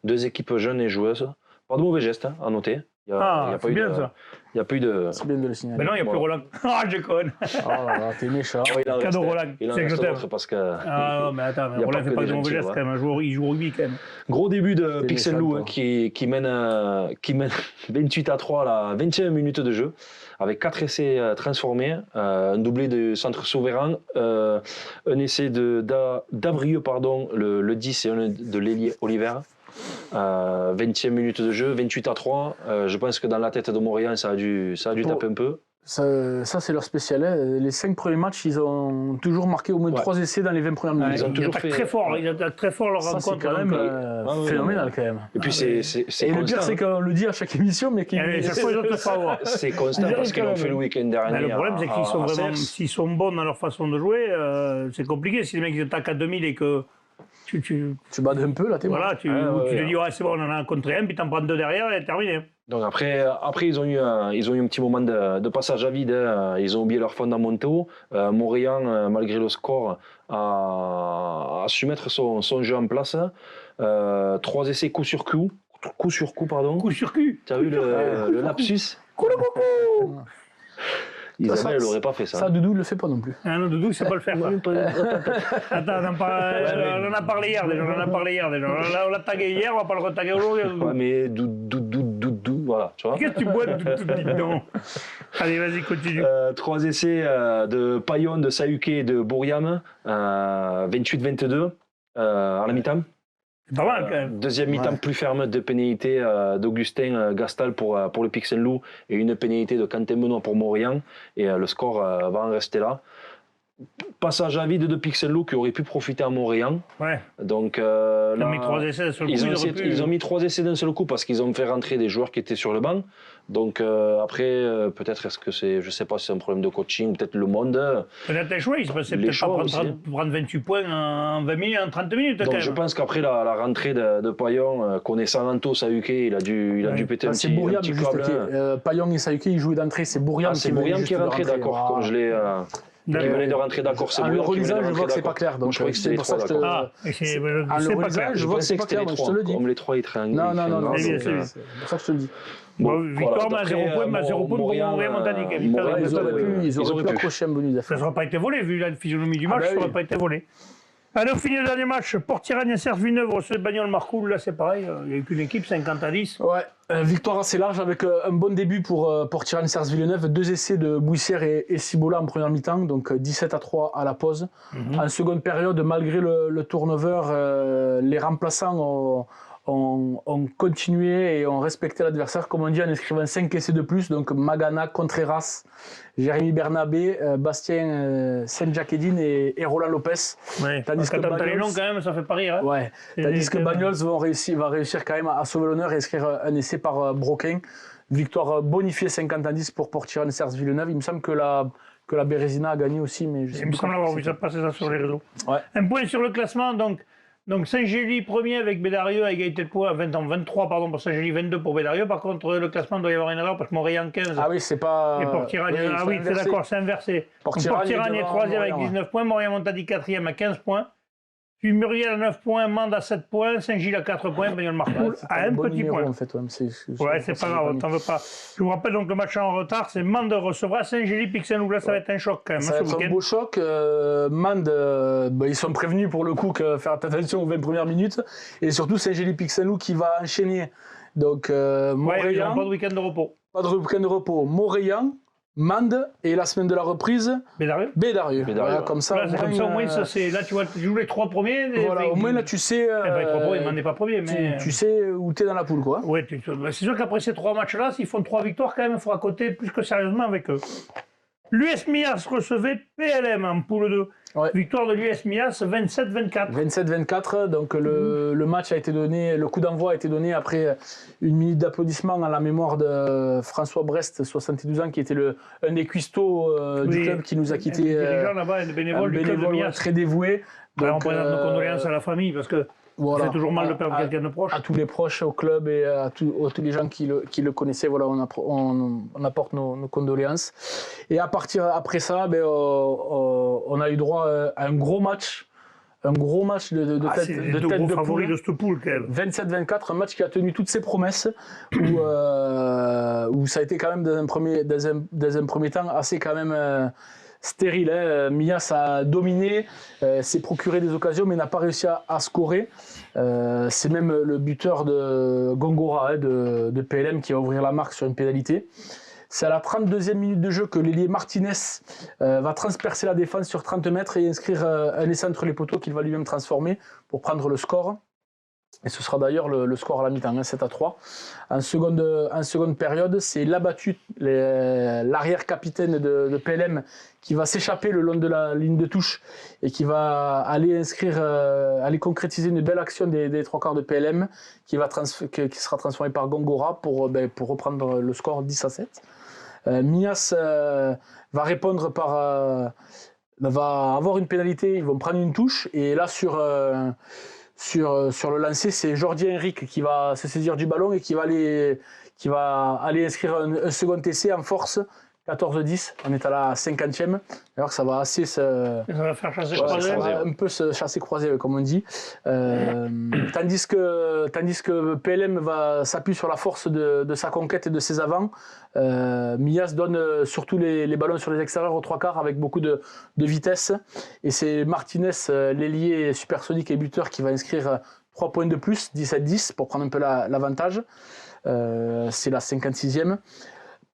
2 équipes jeunes et joueuses. Pas de mauvais gestes à noter. Il n'y a pas eu de... C'est bien de le signaler. Mais non, il n'y a plus Roland. Ah, je connais. Ah, t'es méchant. Cadeau Roland. Il en reste d'autres parce que... Ah non, mais attends, Roland fait pas de mauvais gestes quand même. Il joue au rugby quand même. Gros début de Pixel Loup qui mène 28 à 3 à la 21 minutes de jeu. Avec 4 essais transformés, un doublé de centre souverain, un essai d'Avrieux, le 10 et un de l'ailier Oliver. 20e minute de jeu, 28 à 3. Je pense que dans la tête de Morian, ça a dû taper un peu. Ça c'est leur spécial. Hein. Les 5 premiers matchs, ils ont toujours marqué au moins 3 essais dans les 20 premières minutes. Ils ont toujours fait très fort. Ils attaquent très fort leur rencontre. C'est quand même phénoménal quand même. Et puis c'est et le pire, c'est qu'on le dit à chaque émission, mais c'est constant parce qu'ils l'ont fait le week-end dernier. Le problème, c'est qu'ils sont vraiment, s'ils sont bons dans leur façon de jouer, c'est compliqué. Si les mecs ils attaquent à 2000 et que tu bades un peu là, t'es voilà, tu te dis c'est bon, on en a rencontré un, puis t'en prends 2 derrière et terminé. Donc après ils ont eu un petit moment de passage à vide. Ils ont oublié leurs fondamentaux. Morian, malgré le score, a su mettre son jeu en place. 3 essais coup sur coup. Coup sur coup. Tu as vu le lapsus? Coup de coucou. Isabelle, elle n'aurait pas fait ça. Ça, Doudou ne le fait pas non plus. Ah non, Doudou, il ne sait pas le faire. Attends, on en a parlé hier déjà. On l'a tagué hier, on ne va pas le retaguer aujourd'hui. Ouais, mais Doudou, voilà, tu vois. Qu'est-ce que tu bois de non. Allez, vas-y, continue. 3 essais de Payon, de Sayuke et de Bouriam, 28-22 à la mi-temps. C'est pas mal quand même. Deuxième mi-temps plus ferme de pénalité d'Augustin Gastal pour le Pixel Loup et une pénalité de Quentin Benoît pour Morian. Et le score va en rester là. Passage à vide de Pixel Loup qui aurait pu profiter à Morian. Ouais. Donc ils ont mis 3 essais d'un seul coup. Ils ont mis 3 essais d'un seul coup parce qu'ils ont fait rentrer des joueurs qui étaient sur le banc. Donc après, peut-être est-ce que c'est, je sais pas si c'est un problème de coaching, peut-être le monde. Peut-être les choix, il se passait peut-être pas prendre 28 points en 20 minutes, en 30 minutes. Donc je pense qu'après la rentrée de Payon, connaissant Anto Sayuke, il a dû péter un petit câble. Payon et Sayuke, ils jouaient d'entrée, c'est Bouriam qui est rentré, d'accord, comme je l'ai. Qui venait de rentrer, d'accord, c'est bon. En le relisant, je vois que c'est pas clair. Donc je crois que c'était les 3, d'accord. En le relisant, je vois que c'est pas clair, je te le dis. Comme les 3, ils triangulent. Non, c'est pour ça que je te le dis. Victoire, mais à 0 point pour Morian-Montadi. Ils auraient pu accrocher un bonus d'affaires. Ça n'aurait pas été volé, vu la physionomie du match, ça n'aurait pas été volé. Allez, on finit le dernier match. Port-Tirane-Serre Villeneuve reçoit Bagnols-Marcoul. Là, c'est pareil. Il n'y a eu qu'une équipe, 50 à 10. Ouais, victoire assez large avec un bon début pour Port-Tirane-Serre Villeneuve. 2 essais de Bouissière et Cibola en première mi-temps, donc 17 à 3 à la pause. En seconde période, malgré le turnover, les remplaçants ont continué et ont respecté l'adversaire, comme on dit, en inscrivant 5 essais de plus. Donc Magana, Contreras, Jérémy Bernabé, Bastien Saint-Jacquedine et Roland Lopez. Ouais. Tandis que Bagnols, quand même, ça fait pas rire. Hein. Ouais. Tandis que Bagnols va réussir quand même à sauver l'honneur et inscrire un essai par Broquin. Victoire bonifiée 50 à 10 pour Port-Tirane-Serre Villeneuve. Il me semble que la Bérésina a gagné aussi, mais je sais pas. Il me semble avoir vu ça passer ça sur les réseaux. Ouais. Un point sur le classement, donc Saint-Gély premier avec Bédarieux à égalité de points, 23 pour Saint-Gély, 22 pour Bédarieux. Par contre, le classement doit y avoir une erreur parce que Morian 15. Ah oui, c'est pas. Et Port-Tirane, c'est d'accord, c'est inversé. Port-Tirane est 3e avec 19 points, Morian-Montadi 4e à 15 points. Puis Muriel à 9 points, Mende à 7 points, Saint-Gilles à 4 points, Bagnols-Marcoul à un petit point. En fait, Ouais, c'est pas grave, t'en veux pas. Je vous rappelle donc le match en retard, c'est Mende recevra Saint-Gilles, Pixel. Là, ça va être un choc quand même. Ça va être un beau choc. Mende, ils sont prévenus pour le coup que faire attention aux 20 premières minutes. Et surtout Saint-Gilles Pixelou qui va enchaîner. Donc, Montréal. Pas de week-end de repos. Pas de week-end de repos. Montréal, Mende et la semaine de la reprise, Bédarieux. Voilà, comme ça, là, comme ça, au moins, là, tu vois, tu joues les 3 premiers. Voilà, au moins, là, tu sais. Les 3 premiers, il n'en est pas premier. Mais... Tu sais où tu es dans la poule, quoi. Ouais, c'est sûr qu'après ces 3 matchs-là, s'ils font 3 victoires, quand même, il faudra coter plus que sérieusement avec eux. L'US Mias recevait PLM en poule 2. Ouais. Victoire de l'US Mias 27-24. 27-24, donc le match a été donné, le coup d'envoi a été donné après une minute d'applaudissement à la mémoire de François Brest, 72 ans, qui était un des cuistots du club qui nous a quittés. Les gens là-bas, le bénévole du club de Mias. Très dévoué. Donc, on présente nos condoléances à la famille parce que voilà, c'est toujours mal de perdre quelqu'un de proche. À tous les proches, au club et à tous les gens qui le connaissaient, voilà, on apporte nos condoléances. Et après ça, on a eu droit à un gros match. Un gros match de tête de poule. De cette poule, 27-24, un match qui a tenu toutes ses promesses, où ça a été quand même dans un premier temps assez quand même stérile. Hein. Mias a dominé, s'est procuré des occasions, mais n'a pas réussi à scorer. C'est même le buteur de Gongora, de PLM, qui va ouvrir la marque sur une pénalité. C'est à la 32e minute de jeu que l'ailier Martinez va transpercer la défense sur 30 mètres et inscrire un essai entre les poteaux qu'il va lui-même transformer pour prendre le score. Et ce sera d'ailleurs le score à la mi-temps, 7-3. En seconde période, c'est Labattu, l'arrière-capitaine de PLM, qui va s'échapper le long de la ligne de touche et qui va aller concrétiser une belle action des 3 quarts de PLM qui sera transformée par Gongora pour reprendre le score 10-7. Mias va répondre va avoir une pénalité, ils vont prendre une touche et là sur le lancer, c'est Jordi Henrique qui va se saisir du ballon et qui va aller inscrire un second essai en force, 14-10. On est à la 50e. Alors que ça va assez ça va faire chasser croisé. Un peu se chasser croisé, comme on dit. Tandis que PLM s'appuie sur la force de sa conquête et de ses avants. Mias donne surtout les ballons sur les extérieurs aux 3 quarts avec beaucoup de vitesse. Et c'est Martinez, l'ailier supersonique et buteur, qui va inscrire 3 points de plus, 17-10, pour prendre un peu l'avantage. C'est la 56e.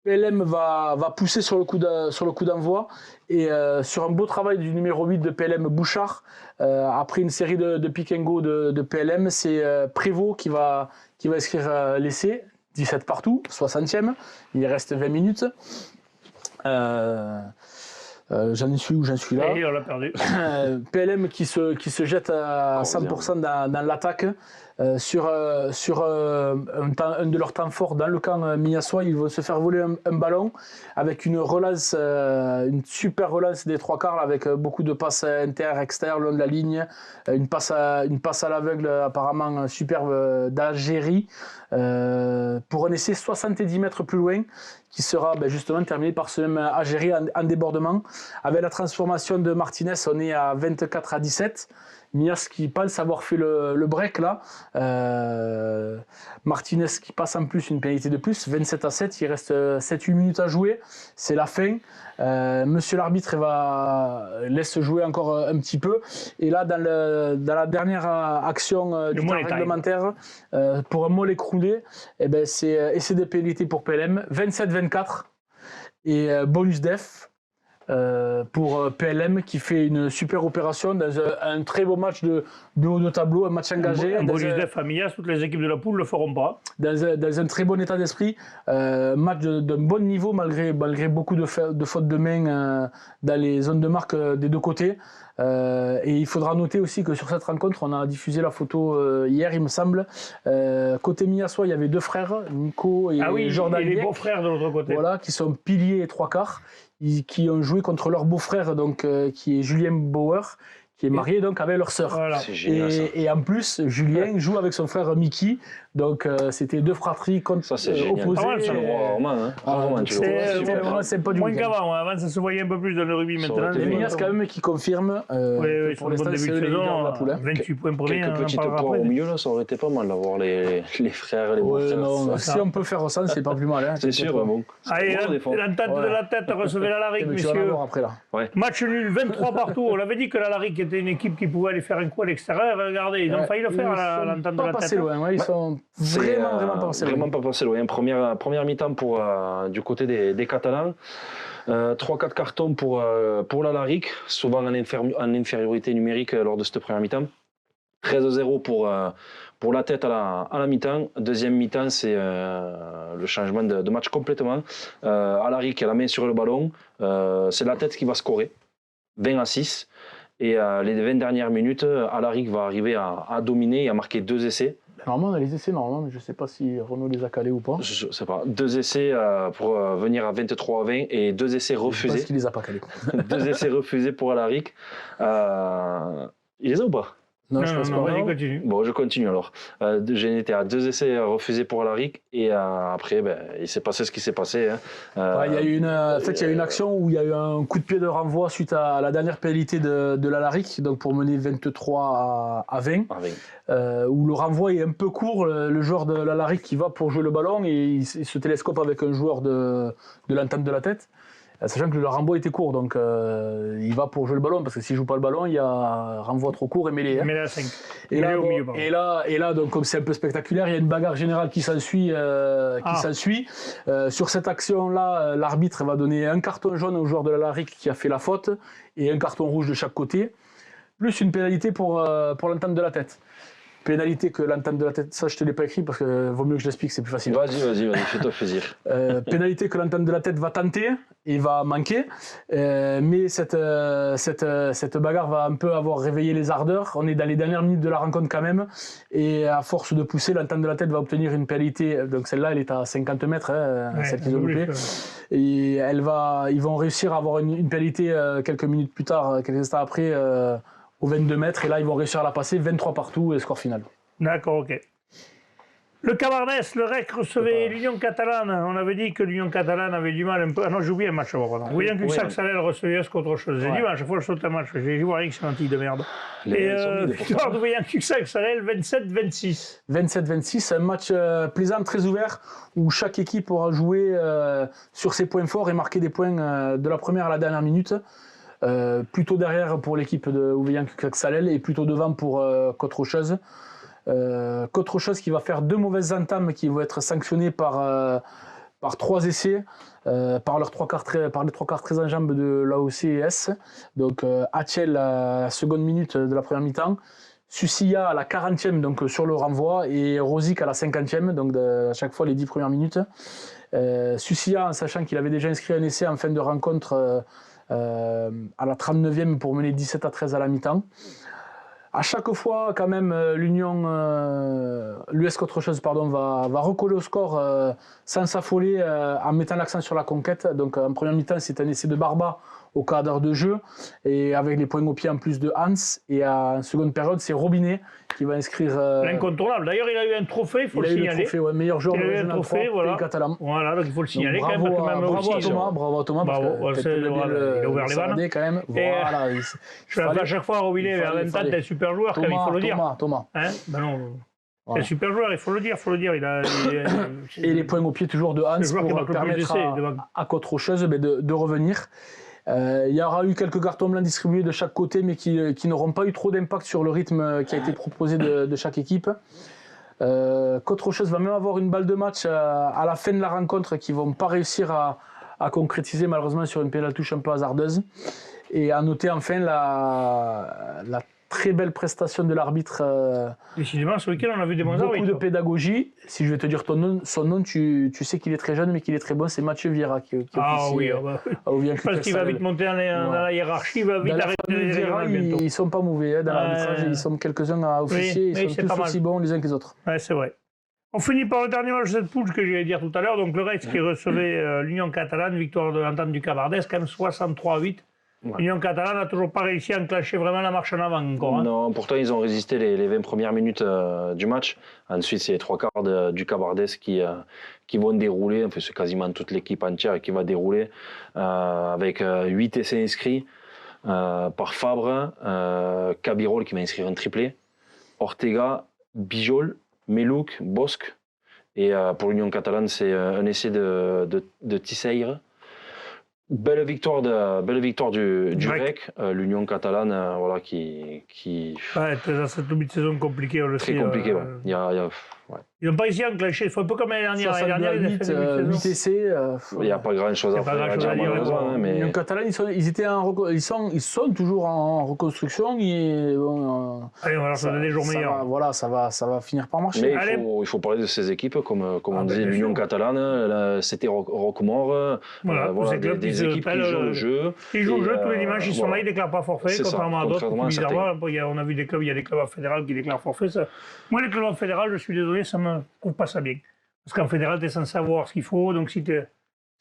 PLM va pousser sur le coup d'envoi et sur un beau travail du numéro 8 de PLM, Bouchard, après une série de pick and go de PLM, c'est Prévost qui va inscrire l'essai, 17 partout, 60e, il reste 20 minutes. J'en suis là. Et on l'a perdu. PLM qui se jette à 100% dans l'attaque. Sur un de leurs temps forts dans le camp miassois, ils vont se faire voler un ballon avec une relance, une super relance des 3 quarts avec beaucoup de passes inter-exter le long de la ligne, une passe à l'aveugle apparemment superbe d'Algérie pour un essai 70 mètres plus loin qui sera justement terminé par ce même Algérie en débordement. Avec la transformation de Martinez, on est à 24-17. Mias qui pense avoir fait le break là. Martinez qui passe en plus une pénalité de plus, 27-7, il reste 7-8 minutes à jouer, c'est la fin. Monsieur l'arbitre laisse jouer encore un petit peu. Et là, dans la dernière action du temps réglementaire, pour un mollet écroulé, c'est essai de pénalité pour PLM, 27-24 et bonus def. Pour PLM qui fait une super opération dans un très beau match de haut de tableau, un match engagé. Un bonus def à Mias, toutes les équipes de la poule ne le feront pas. Dans un très bon état d'esprit, match d'un bon niveau malgré beaucoup de fautes de main dans les zones de marque des deux côtés. Et il faudra noter aussi que sur cette rencontre, on a diffusé la photo hier, il me semble. Côté miassois, il y avait 2 frères, Nico et Jordan. Et les beaux-frères de l'autre côté. Voilà, qui sont piliers et 3 quarts. Qui ont joué contre leur beau-frère, donc qui est Julien Bauer, qui est marié donc avec leur sœur. Voilà. C'est génial, ça. Et en plus, Julien joue avec son frère Mickey. Donc, c'était deux fratries Ça, c'est génial. opposées. Pas mal, ça, Tu le vois rarement, hein. Rarement, tu le vois. C'était vraiment sympa du Moins week-end. qu'avant. Avant, ça se voyait un peu plus dans le rugby Ça maintenant. aurait été Et bien. Minas, quand même, qui confirme Oui, que sur pour le bon l'instant, début c'est de eux les leaders de la saison, poule. hein. 28 points premiers. Quelques on en petites parlera poires après. au milieu, là, ça aurait été pas mal d'avoir les frères, les beaux Ouais, frères. non, ça. si on peut faire ça, c'est pas plus mal. Hein, C'est sûr, mais bon. C'est Allez, bon, des fois. l'entente de la tête, recevez la Laric, Mais tu vas en messieurs. avoir après là. Match nul, 23 partout. On avait dit que la Laric était une équipe qui pouvait aller faire un coup à l'extérieur. Regardez, ils ont failli le faire, l'entente de Pas la passé tête. loin, ouais, ils sont C'est, vraiment pas passés loin. Vraiment pas passé loin. Première mi-temps du côté des Catalans. 3-4 cartons pour la Laric, souvent en infériorité numérique lors de cette première mi-temps. 13-0 pour la tête à la mi-temps. Deuxième mi-temps, c'est le changement de match complètement. Alaric a la main sur le ballon. C'est la tête qui va scorer. 20-6. Et les 20 dernières minutes, Alaric va arriver à dominer et à marquer 2 essais. Normalement, on a les essais, normalement, mais je ne sais pas si Renaud les a calés ou pas. Je sais pas. 2 essais pour venir à 23-20 et 2 essais Je pense refusés. qu'il les a pas calés. 2 essais refusés pour Alaric. Il les a ou pas? Non, je pense pas. vas-y, Non. continue. Bon, je continue alors. J'ai été à 2 essais refusés pour Alaric et après, il s'est passé ce qui s'est passé. Hein. Ouais, il y a eu il y a eu une action où il y a eu un coup de pied de renvoi suite à la dernière pénalité de l'Alaric, donc pour mener 23 à 20, où le renvoi est un peu court. Le joueur de l'Alaric qui va pour jouer le ballon et il se télescope avec un joueur de l'entente de la tête. Sachant que le renvoi était court, donc il va pour jouer le ballon, parce que s'il ne joue pas le ballon, il y a un renvoi trop court et mêlé. Hein. Mêlé à 5. Et là, donc, comme c'est un peu spectaculaire, il y a une bagarre générale qui s'ensuit. Sur cette action-là, l'arbitre va donner un carton jaune au joueur de l'Alaric qui a fait la faute et un carton rouge de chaque côté, plus une pénalité pour l'entente de la tête. Pénalité que l'entente de la tête, ça je te l'ai pas écrit parce que vaut mieux que je l'explique, c'est plus facile. Vas-y, fais-toi plaisir. Pénalité que l'entente de la tête va tenter et va manquer, mais cette bagarre va un peu avoir réveillé les ardeurs. On est dans les dernières minutes de la rencontre quand même, et à force de pousser, l'entente de la tête va obtenir une pénalité. Donc celle-là, elle est à 50 mètres, celle qu'ils ont loupée. Et ils vont réussir à avoir une pénalité quelques minutes plus tard, quelques instants après. Aux 22 mètres, et là ils vont réussir à la passer, 23 partout et score final. D'accord, ok. Le Cabardès, le REC recevait l'Union Catalane. On avait dit que l'Union Catalane avait du mal un peu. Ah non, j'ai oublié un match, pardon. William Cuxac-Salel recevait est-ce qu'autre chose. J'ai dit, à chaque fois je saute un match. J'ai joué avec ces lentilles de merde. Et victoire de William Cuxac-Salel, 27-26. 27-26, un match plaisant, très ouvert, où chaque équipe aura joué sur ses points forts et marqué des points de la première à la dernière minute. Plutôt derrière pour l'équipe de William Cuxac-Salel et plutôt devant pour Côte-Rocheuse. Côte-Rocheuse qui va faire 2 mauvaises entames qui vont être sanctionnées par 3 essais, par les 3 quarts très en jambes de l'AOCS. Donc Hachel à la seconde minute de la première mi-temps, Sucia à la 40e donc sur le renvoi et Rosic à la 50e, donc à chaque fois les 10 premières minutes. Sucia en sachant qu'il avait déjà inscrit un essai en fin de rencontre à la 39e pour mener 17-13 à la mi-temps. À chaque fois, quand même, l'US Côte-Rocheuse va recoller au score sans s'affoler en mettant l'accent sur la conquête. Donc en première mi-temps, c'est un essai de Barba au quart d'heure de jeu et avec les points au pied en plus de Hans. Et en seconde période, c'est Robinet qui va inscrire. L'incontournable. D'ailleurs, il a eu un trophée, il faut le signaler. Il a eu le trophée, meilleur joueur de régional 3, pays catalan. Voilà, donc il faut le signaler donc, quand même. Bravo à Thomas, parce que il a ouvert les vannes. Quand même. Voilà, je fais à chaque fois à Robinet, mais en même temps, t'es un super joueur, il faut le dire. Thomas. Hein, ben non. Voilà. C'est un super joueur, il faut le dire. Et les points au pied toujours de Hans pour permettre à Côte-Rocheuse de revenir. Il y aura eu quelques cartons blancs distribués de chaque côté, mais qui n'auront pas eu trop d'impact sur le rythme qui a été proposé de chaque équipe. Côte-Rocheuse va même avoir une balle de match à la fin de la rencontre qui ne vont pas réussir à concrétiser malheureusement sur une pénale touche un peu hasardeuse. Et à noter enfin la très belle prestation de l'arbitre. Décidément, ce week-end, on a vu des bons arbitres. Beaucoup de pédagogie. Si je vais te dire son nom, tu sais qu'il est très jeune, mais qu'il est très bon. C'est Mathieu Vieira qui officie. Je pense qu'il va vite monter dans la hiérarchie. Il va vite arrêter les règlements bientôt. Ils ne sont pas mauvais. Dans l'arbitrage, ils sont quelques-uns à officier. Ils sont tous aussi bons les uns que les autres. Ouais, c'est vrai. On finit par le dernier match de cette poule que j'allais dire tout à l'heure. Donc le Rex qui recevait l'Union Catalane, victoire de l'entente du Cabardès, quand même 63-8. Ouais. l'Union catalane n'a toujours pas réussi à enclencher vraiment la marche en avant encore. Hein. Non, pourtant ils ont résisté les 20 premières minutes du match. Ensuite, c'est les 3/4 du Cabardès qui vont dérouler. Enfin, c'est quasiment toute l'équipe entière qui va dérouler avec 8 essais inscrits par Fabre, Cabirol qui va inscrire un triplé, Ortega, Bijol, Melouk, Bosque. Et pour l'Union catalane, c'est un essai de Tisseire. Belle victoire du REC, l'Union catalane, voilà, qui Ouais, dans cette début de saison compliquée, on le sait. très compliqué. Ouais. Ils n'ont pas réussi à enclencher. Il faut un peu comme l'année dernière. L'année dernière, ils ont fait 8 essais. Il n'y a pas grand-chose à faire, malheureusement. Hein, mais L'Union catalane, ils sont toujours en reconstruction. Allez, on va leur donner des jours meilleurs. Voilà, ça va finir par marcher. mais il faut parler de ces équipes, comme on disait, bien l'Union sûr. catalane, c'était Roquemort, Voilà, tous ces clubs des équipes qui jouent le jeu. Ils jouent le Et, jeu tous les dimanches, ils sont là, ils ne déclarent pas forfait, C'est ça, contrairement à d'autres. contrairement à certains. On a vu des clubs, il y a des clubs en fédéral qui déclarent forfait. Ça. Moi, les clubs en fédéral, je suis désolé, ça ne me trouve pas ça bien. Parce qu'en fédéral, tu es censé savoir ce qu'il faut, donc si c'est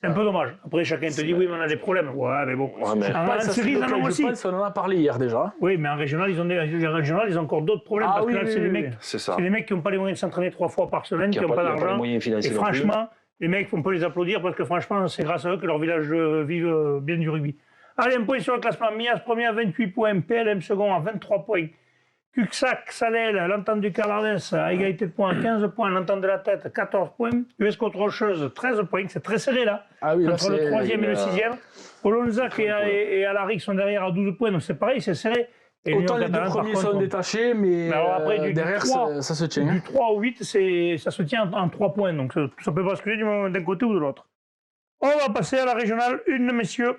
un peu dommage. Après, chacun te dit, oui, mais on a des problèmes. Ouais, mais bon. Ouais, mais- En série, ils en ont aussi. On en a parlé hier déjà. Oui, mais en régional, ils ont encore d'autres problèmes. Ah parce oui, que là, oui, c'est oui, des oui. mecs. C'est ça. C'est des mecs qui n'ont pas les moyens de s'entraîner 3 fois par semaine, qui n'ont pas Il y a pas les d'argent. moyens Et financiers non plus. franchement, les mecs, on peut les applaudir parce que franchement, c'est grâce à eux que leur village vive bien du rugby. Allez, un point sur le classement. Mias premier à 28 points, PLM second à 23 points. Cuxac, Salel, l'entente du Cabardès à égalité de points, 15 points. L'entente de la tête, 14 points. US contre Rocheuse, 13 points. C'est très serré là. Ah oui, là, Entre le c'est- 3e et le 6e. Olonzac et Alaric sont derrière à 12 points. Donc c'est pareil, c'est serré. Et Autant l'Union les deux catalane, par premiers contre, sont détachés, mais Mais alors après, du derrière, 3, ça se tient. Du 3 au 8, ça se tient en 3 points. Donc ça peut basculer d'un côté ou de l'autre. On va passer à la régionale 1, messieurs.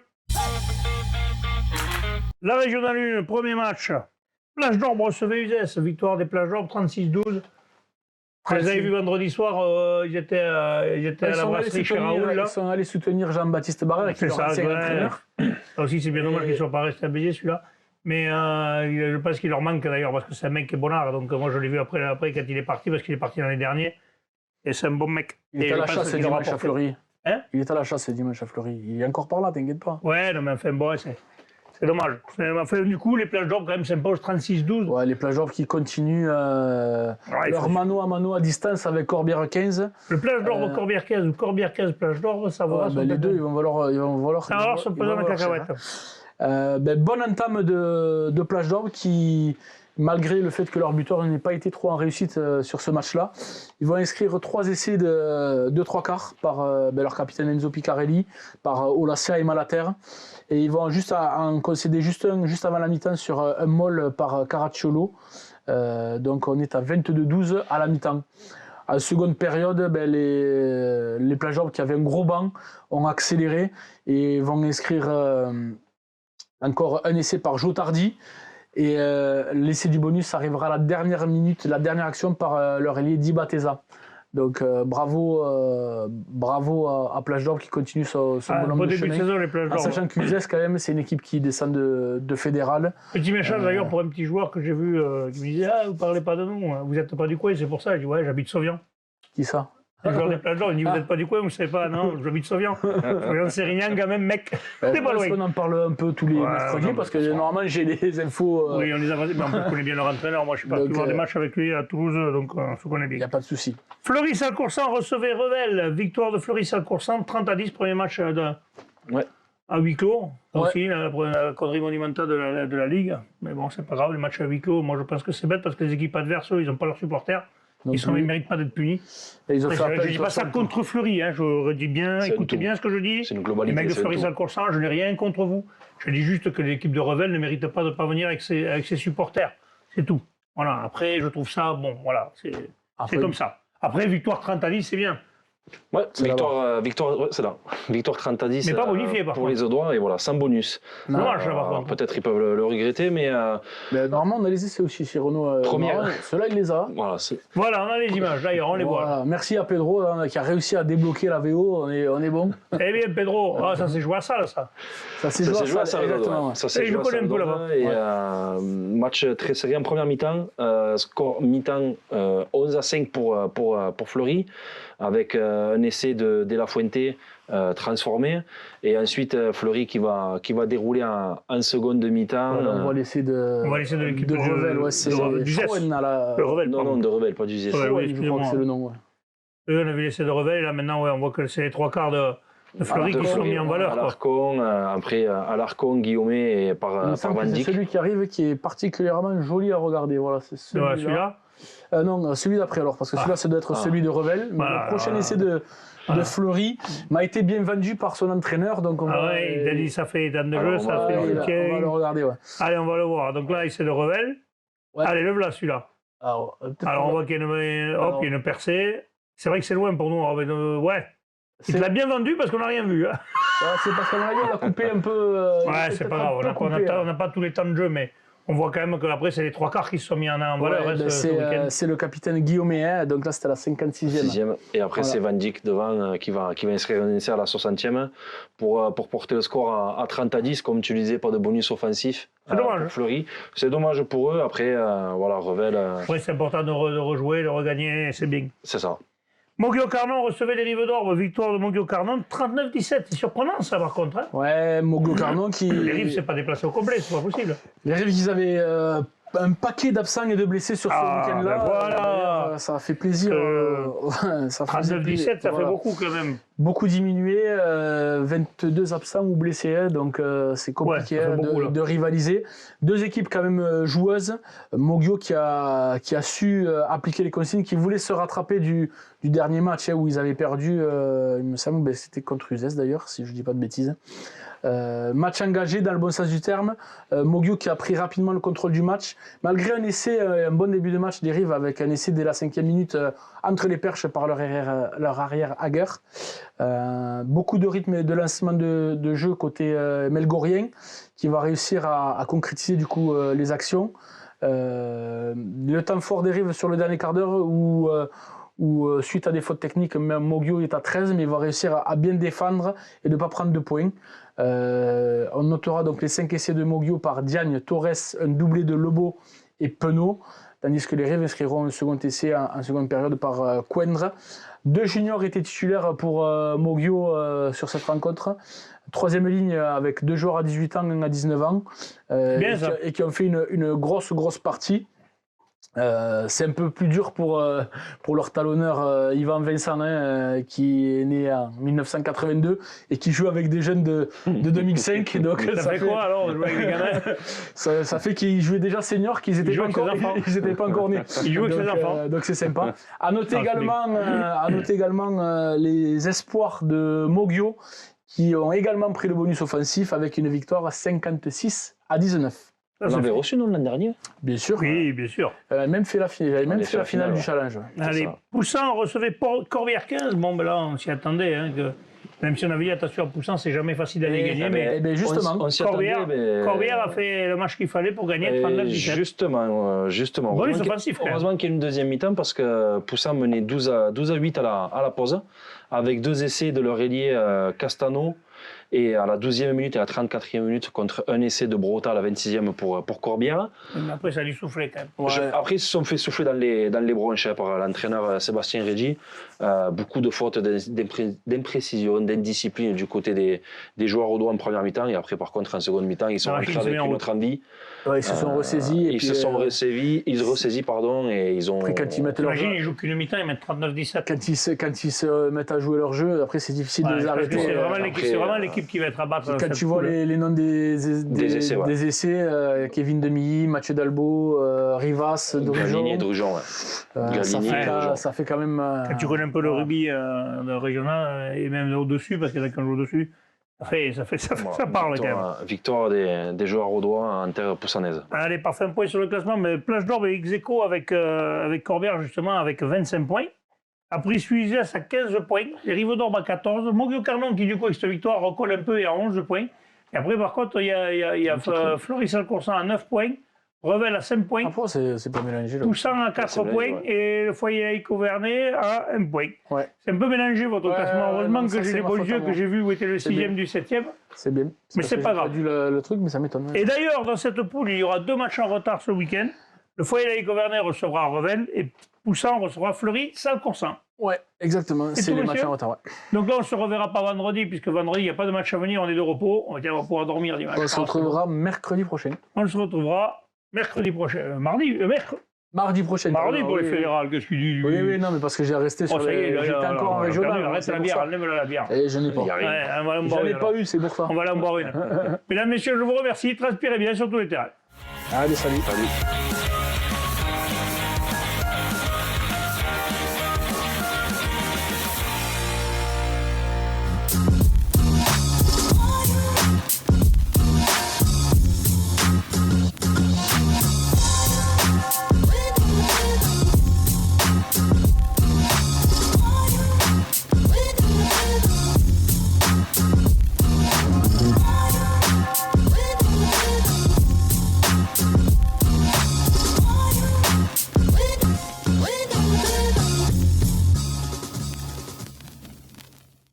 La régionale 1, premier match. Plage d'Orbe recevait Uzès. Victoire des Plages d'Orbe, 36-12. Vous les avez vus vendredi soir, ils étaient à la brasserie chez Raoul. Là. Ils sont allés soutenir Jean-Baptiste Barrère, qui est leur ancien entraîneur. Ça aussi, c'est bien dommage qu'ils ne soient pas restés à Béziers, celui-là. Mais je pense qu'il leur manque d'ailleurs, parce que c'est un mec qui est bonnard. Donc moi, je l'ai vu après quand il est parti, parce qu'il est parti l'année dernière. Et c'est un bon mec. Il est Et à je la pense chasse qu'il leur dimanche à apporté. Fleury. Hein? Il est à la chasse dimanche à Fleury. Il est encore par là, t'inquiète pas. Ouais, non, mais enfin, bon, c'est dommage. Enfin, du coup, les plages d'Orbe, quand même, sympa, 36-12. Ouais, les plages d'Orbe qui continuent il leur faut- mano à distance avec Corbière 15. Le plage d'Orbe, Corbière 15 ou Corbière 15, plage d'Orbe, ça va. Ouais, les deux, ils vont valoir. Ça va alors se peser dans la cacahuète. Bonne entame de plage d'Orbe qui, malgré le fait que leur buteur n'ait pas été trop en réussite sur ce match-là, ils vont inscrire 3 essais de 3 quarts par leur capitaine Enzo Picarelli, par Olassia et Malater. Et ils vont juste en concéder juste un juste avant la mi-temps sur un molle par Caracciolo. Donc on est à 22-12 à la mi-temps. En seconde période, les plages d'Orbe qui avaient un gros banc ont accéléré et vont inscrire encore un essai par Jotardi. Et l'essai du bonus arrivera à la dernière minute, la dernière action par leur ailier Di Battesa. Donc bravo à Plage d'Orbe qui continue son bonhomme Bon de début de chemin. saison, les plages En d'Orbe. sachant que l'USES, quand même, c'est une équipe qui descend de fédéral. Petit message d'ailleurs pour un petit joueur que j'ai vu qui me disait vous parlez pas de nous, vous n'êtes pas du coin, c'est pour ça. Je dis ouais, j'habite Sauvian. Qui ça? Le joueur des plages d'Orbe, il dit vous n'êtes pas du coin, vous ne savez pas, non, j'habite Sauvian. Sauvian Sérignan quand même, mec. C'est pas loin. On en parle un peu tous les mercredis non, parce que mais normalement j'ai les infos. Oui, on les a mais on connaît bien leur entraîneur. Moi, je suis parti Donc, voir des matchs avec lui à Toulouse, donc on se connaît Il n'y bien. a pas de souci. Fleury-Salcoursan recevait Revel. Victoire de Fleury-Salcoursan, 30-10, premier match Ouais. à huis clos. Ouais. Aussi, la connerie monumentale de la Ligue. Mais bon, c'est pas grave, les matchs à huis clos, moi je pense que c'est bête parce que les équipes adverses, eux, ils n'ont pas leurs supporters. Donc, Ils ne méritent pas d'être punis. et ils ont Après, fait appel, je ne de dis toute pas ça façon. contre Fleury, hein, je dis bien, C'est un écoutez tout. bien ce que je dis. C'est une Les globalité. mecs de c'est un tout. Fleury-Salcoursan, je n'ai rien contre vous. Je dis juste que l'équipe de Revel ne mérite pas de ne pas venir avec ses supporters. C'est tout. Voilà. Après, je trouve ça, bon, voilà, c'est Après, comme ça. Après, victoire 30-10, c'est bien. Ouais, C'est victoire, ouais, c'est là. Victoire 30-10 Mais pas bonifié, par pour contre. les Audois, et voilà, sans bonus. Non, Dommage, là, par contre. Peut-être ils peuvent le regretter, mais mais normalement, on a les essais aussi chez Renault. Première. Marron. Ceux-là, il les a. voilà, c'est Voilà, on a les images, d'ailleurs, on les voit. Voilà. Merci à Pedro hein, qui a réussi à débloquer la VO. On est bon. Eh bien, Pedro, ça s'est joué à ça, là, ça. Ça s'est ça joué s'est à joué à ça, Salvador. exactement. Ouais. Ça s'est Et je joué à connais un peu Salvador, là-bas. et Ouais. match très serré en première mi-temps. Score mi-temps 11-5 pour Fleury, avec un essai de La Fuente transformé. Et ensuite, Fleury qui va dérouler en seconde mi-temps. Voilà, on va laisser de l'équipe de Revel. Ouais, c'est du Zes. Schoen à la... Le Revel, Non, pardon. non, de Revel, pas du Zes. Ouais, oui, Schoen, je crois que c'est le nom. Ouais. Eux, on avait laissé de Revel, et là maintenant, ouais, on voit que c'est les trois quarts de Fleury qui sont mis en valeur. Alarcon, après Alarcon, Guillaumet et par Il me semble Van que c'est Dijk. celui qui arrive qui est particulièrement joli à regarder. Voilà, c'est celui-là. Celui-là. Non, celui d'après alors, parce que celui-là, ça doit être celui de Revel. Mais Voilà, le prochain voilà. essai de Fleury m'a été bien vendu par son entraîneur. Donc on va, Ouais, il a dit ça fait dame de Alors, jeu, on ça va- fait on va le regarder. Ouais. Allez, on va le voir. Donc là, essai de Revel. Ouais. Allez, le voilà celui-là. Alors, peut-être Alors qu'on on va- voit qu'il y a une, hop, Alors- il y a une percée. C'est vrai que c'est loin pour nous. Alors, mais, ouais. Il c'est te l'a bien vendu parce qu'on n'a rien vu. Hein. c'est parce qu'à mon avis, on a coupé un peu. Ouais, c'est pas grave. On n'a pas tous les temps de jeu, mais on voit quand même qu'après, c'est les trois quarts qui se sont mis en valeur hein, ce week-end. c'est le capitaine Guillaumet, hein, donc là c'était la 56e. Sixième. Et après, Voilà. c'est Van Dijk devant qui va inscrire un essai à la 60e pour porter le score à 30-10. Comme tu le disais, pas de bonus offensif C'est dommage. pour Fleury. C'est dommage pour eux. Après, voilà, Revel, Après, c'est important de rejouer, de regagner, c'est bien. c'est ça. Moguio Carnon recevait les Rives d'Orbe, victoire de Moguio Carnon, 39-17. C'est surprenant ça par contre. Hein. Ouais, Mogo Carnon qui. Les Rives, c'est pas déplacé au complet, c'est pas possible. Les Rives, ils avaient un paquet d'absents et de blessés sur ce week-end-là. Ben voilà. Ça a fait plaisir. Ça faisait 39-17, plaisir, ça voilà. fait beaucoup quand même. Beaucoup diminué, 22 absents ou blessés, hein, donc c'est compliqué Ouais, ça fait hein, beaucoup, là. de rivaliser. Deux équipes quand même joueuses. Mogio qui a su appliquer les consignes, qui voulait se rattraper du dernier match hein, où ils avaient perdu, il me semble, c'était contre Uzès d'ailleurs, si je ne dis pas de bêtises. Match engagé dans le bon sens du terme. Mogio qui a pris rapidement le contrôle du match, malgré un essai, un bon début de match des Rives avec un essai dès la 5e minute entre les perches par leur arrière Hager. Beaucoup de rythme et de lancement de jeu côté melgorien qui va réussir à concrétiser du coup les actions. Le temps fort des Rives sur le dernier quart d'heure où suite à des fautes techniques, Mogio est à 13 mais il va réussir à bien défendre et de ne pas prendre de points. On notera donc les 5 essais de Mogio par Diagne, Torres, un doublé de Lebo et Penaud, tandis que les Rives inscriront un second essai en seconde période par Coendre. Deux juniors étaient titulaires pour Mogio sur cette rencontre. Troisième ligne avec deux joueurs à 18 ans et un à 19 ans et qui ont fait une grosse partie. C'est un peu plus dur pour leur talonneur Yvan Vincent qui est né en 1982 et qui joue avec des jeunes de 2005 donc Ça fait quoi alors de jouer avec des gamins? ça fait qu'ils jouaient déjà seniors, qu'ils n'étaient pas encore nés. Ils jouent avec ses enfants. Donc c'est sympa. À noter également les espoirs de Mogio qui ont également pris le bonus offensif avec une victoire à 56-19. On l'avait reçu non, l'an dernier. Bien sûr. Oui, bien sûr. Même fait la finale du challenge. Allez, Poussin recevait Corbière 15. Bon, ben là, on s'y attendait. Hein, même si on avait dit, attention, Poussin, c'est jamais facile d'aller gagner. Mais justement, on s'y attendait. Corbière a fait le match qu'il fallait pour gagner 39-17. Justement. Bonus offensif, quand même. Heureusement qu'il y a une deuxième mi-temps parce que Poussin menait 12 à 8 à la pause avec deux essais de leur ailier Castano. Et à la 12e minute et à la 34e minute, contre un essai de Brota à la 26e pour Corbière. Mais après, ça lui soufflait quand même. Ouais. Après, ils se sont fait souffler dans les bronches par l'entraîneur Sébastien Régis. Beaucoup de fautes d'imprécision, d'indiscipline du côté des joueurs au doigt en première mi-temps. Et après, par contre, en seconde mi-temps, ils sont rentrés avec une autre envie. Ouais, ils se sont ressaisis. Ils se sont ressaisis, et ils ont. Après, quand ils mettent leur jeu, Imagine, ils jouent qu'une mi-temps, ils mettent 39-17. quand ils se mettent à jouer leur jeu, après c'est difficile de les arrêter. C'est vraiment l'équipe qui va être à battre. Quand tu vois les noms des essais, Kevin Demilly, Mathieu Dalbo, Rivas, Drujon. Ça fait quand même. Quand tu connais un peu le rugby régional et même au-dessus, parce qu'il y en a qui joue au-dessus, ça parle quand même. Victoire des joueurs au doigt en terre poussanaise. Allez, parfait, un point sur le classement. Mais Plage d'Orbe et ex-aequo avec Corbière, justement, avec 25 points. Après, Suizès à 15 points. Les Rives d'Orbe à 14. Moguio Carnon, qui du coup, avec cette victoire, recolle un peu et à 11 points. Et après, par contre, il y a Fleury-Salcoursan à 9 points. Revel à 5 points. Après, c'est pas mélangé. Poussin à 4 points. Et le foyer Aïco-Vernet à 1 point. Ouais. C'est un peu mélangé, votre classement. Heureusement que j'ai les beaux yeux, que j'ai vu où était le 6e du 7e. C'est bien. Mais c'est pas grave. J'ai le truc, mais ça m'étonne. Et d'ailleurs, dans cette poule, il y aura 2 matchs en retard ce week-end. Le foyer Aïco-Vernet recevra Revel et Poussin recevra Fleury-Salcoursan. Ouais, exactement. C'est C'est tout, les matchs monsieur en retard. Ouais. Donc là, on ne se reverra pas vendredi, puisque vendredi, il n'y a pas de match à venir, on est de repos. On va pouvoir dormir dimanche. On se retrouvera mercredi prochain. On se retrouvera mercredi prochain. Mardi prochain. Mardi pour les oui, fédérales, qu'est-ce qu'il dit lui? Oui, non, mais parce que j'ai resté sur ça y est, les... J'étais encore en régional. Arrête la bière, enlève-la la bière. Et je n'ai pas. Ouais, on va en boire J'en ai une, pas alors. eu, c'est pour ça. On va aller en boire une. Mesdames, messieurs, je vous remercie. Transpirez bien sur tous les terrains. Allez, salut. Salut.